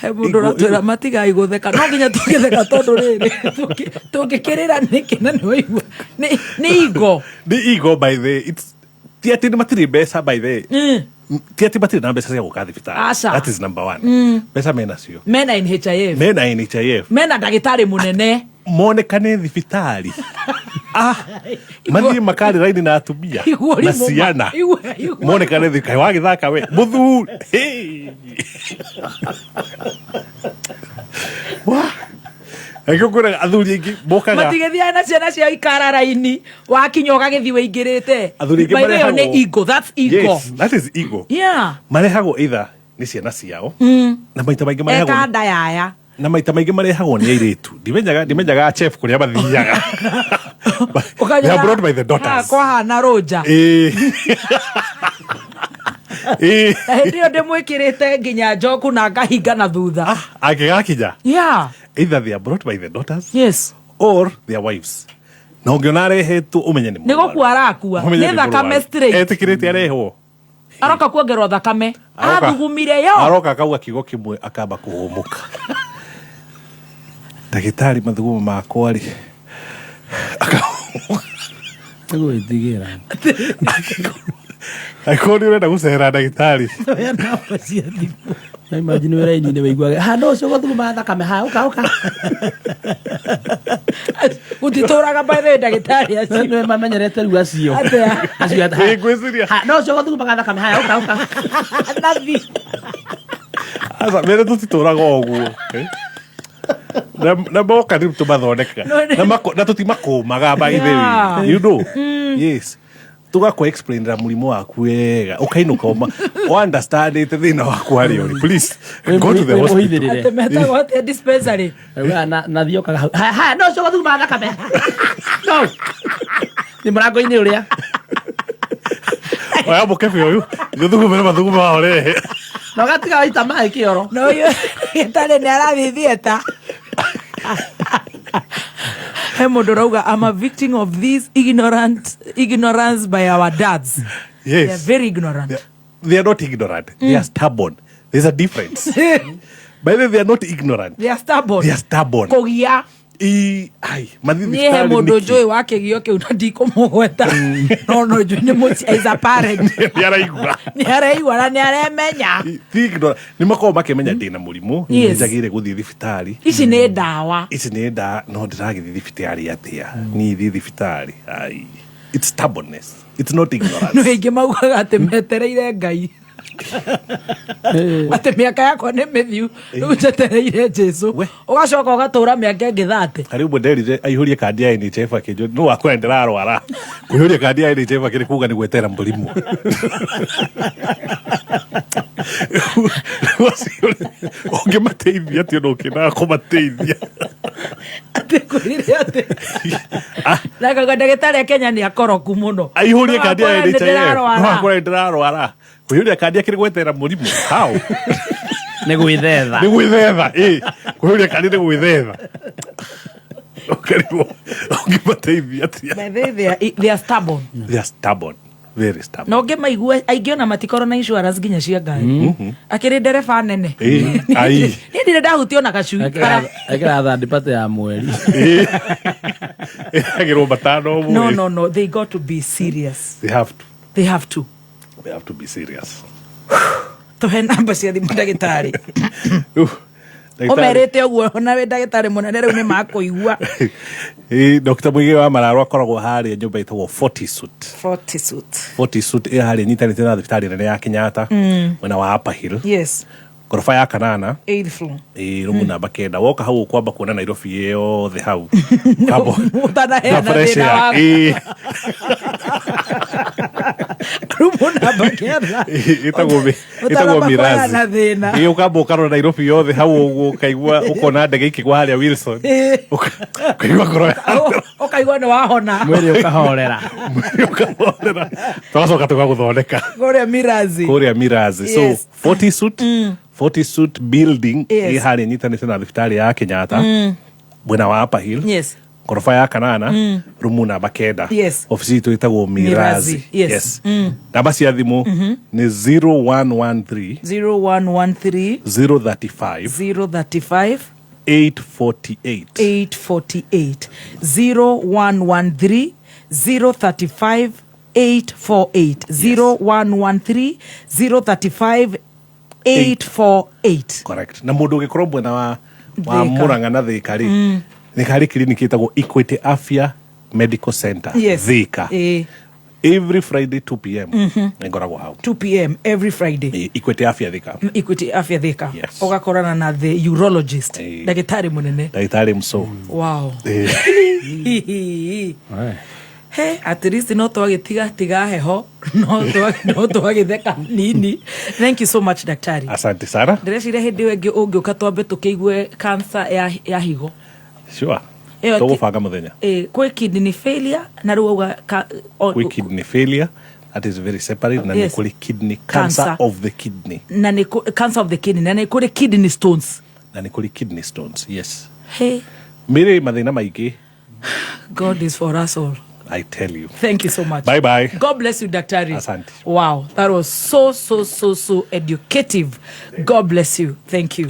he
mundu ratwira matiga igutheka no nginya tugitheka tondu riri tungikirira niki na ni waigua ni igo
by the it's tiati ni matiri besa by the tiati matiri na besa cia guka thibitari that is number 1 besa mena cio
mena NHIF mena ndagitari munene
monekane thibitari mathi makari raini na atumia na ciana monekane thikai wa githaka we muthu Eko kura athuri ingi bokaga
matigethia na ciana cia ikara raini wakinyoga githi wingirite
athuri ingi
marehago ni ego that's ego
yes that is ego marehago either ni ciana ciao na maita maingi marehago
ekanda yaya
na maita maingi marehagwo ni airitu ndimenyaga chef kuria mathiaga they are brought by the daughters
kwa hana roja ndio ndimwikirite nginya njoku na ngahinga na thutha
akigakinya either they are brought by the daughters or their wives na ungiona rehetu umenye ni
nigo kwarakua ni thakame straight
etikirite arehwo
aroka kuongerwa thakame athugumire yo
aroka kauga kigo kimwe akamba kuhumuka ndagitari mathugumo makwa ri
tego itigira
akoni urenda gucera ndagitari
na imagine wera ini ne weigwa ha no cio guthuguma thakame ha uka
utitoraga by the ndagitari acio
no mamenyerete riu acio
ngwiciria
ha no cio guthuguma thakame ha uka
nathi
asa mere tutitoraga oguo na boka ni tumathondeka na tutimakumaga by the way you know yes tugakwa explain ra murimo waku wega ukainuka understand it thina waku ari uri please go to the hospital
atemeta wote dispensary
na thioka ha no cio guthuguma thakame no ni murango ini uria
oya mukefi uyu guthuguma mathuguma wa ore
no gatiga waita mai kioro
no yo itale ni arathithieta Hey Modorauga, I'm a victim of this ignorance by our dads.
Yes.
They're very ignorant.
They are not ignorant. They are stubborn. There's a difference. By the way, they are not ignorant.
They are stubborn.
They are stubborn.
Kogia.
Niye
mundu njui wake gio kiu ndikumugweta no njui ni muci as a parent ni araigua na ni aremenya
ni makoo makimenya ndina murimu njagire guthii thibitari
ici ni ndawa
no ndiragithii thibitari atia ni thibitari ai it's stubbornness it's not ignorance
no ingi maugaga ati metereire Ngai ati miaka yako ni mithiu utetereire Jesu ugacoka ugatura miaka ingi 30
kariu mwenderire aihurie kandi ya NHIF akinjo no akwendera arwara kuhuria kandi ya NHIF akiri kuga ni gwetera murimu ungimateithia ati no kina kumateithia
ati kwirire ati na ndagitari Kenya ni akoroku muno
aihurie kandi ya NHIF no akwendera arwara kuhuria kandi akiri gwetera murimu how
ni gwithetha
kuhuria kandi ni gwithetha okariwo ungimateithia ati
they are stubborn
very stubborn
no ngemaigua aingiona matikoro na insurance nginya cia ngari akiri ndereba nene
ai
ndire ndahutio na gacui
akira thandi pate ya mweri
agiro batano
no they got to be serious
they have to be serious
tuhe namba cia thimu ndagitari omerete uguo na we ndagitari munene riu ni makuigua
Dr. Muigi wa Mararo akoragwo haria nyumba itagwo 40 suit haria nyitanite na thibitari nene ya Kenyatta mwena wa Upper Hill gorofa ya kanana
8th floor
rumu namba 9 woka hau kwamba kuona Nairobi yothe hau
kabo utanaheana thina waku rumu namba 9
itagwo Mirazi ukamba ukarora Nairobi yothe hau uguo kaigua ukona ndege ikigwa haria Wilson kaigua koro
ukaigua ni wahona
mwiri ukahorera
twacoka tugaguthondeka kuria Mirazi so 40 suit building haria nyitanite na thibitari ya Kenyatta mwena wa Upper Hill Korofa ya kanana rumu namba kenda.
Yes.
Ofisi itu itagwo Mirazi.
Yes.
Namba cia thimu ni 0113
0113
035 848
0113 035 848 0113 035 848.
Correct. Na mundu gikorwo mwena wa Murang'a na Thika ri ni kari clinic itagwo Equity Afya Medical Center. Thika. Every Friday 2 p.m. ngoragwo hau
2 p.m. every Friday.
Equity Afya Thika.
Equity Afya Thika. Ugakorana na the urologist. Dagitari munene.
Dagitari mso.
Wow. Hey, at least no tiga heho no twagitheka nini. Thank you so much daktari.
Asante sana.
Ndĩreciria hĩndĩ wengi ũngĩũka twambe tũkĩigue cancer ya higo.
Sure. Tũgũbanga mũthenya.
Kwĩ kidney failure na rĩu auga
kwĩ kidney failure, that is very separate. Na nĩ kũrĩ kidney cancer of the kidney.
Na nĩ cancer of the kidney na nĩ kũrĩ kidney stones.
Na nĩ kũrĩ kidney stones. Yes.
Hey.
Mĩrĩ mathĩna maingĩ.
God is for us all.
I tell you.
Thank you so much.
Bye bye.
God bless you, Daktari.
Asante.
Wow, that was so educative. God bless you. Thank you.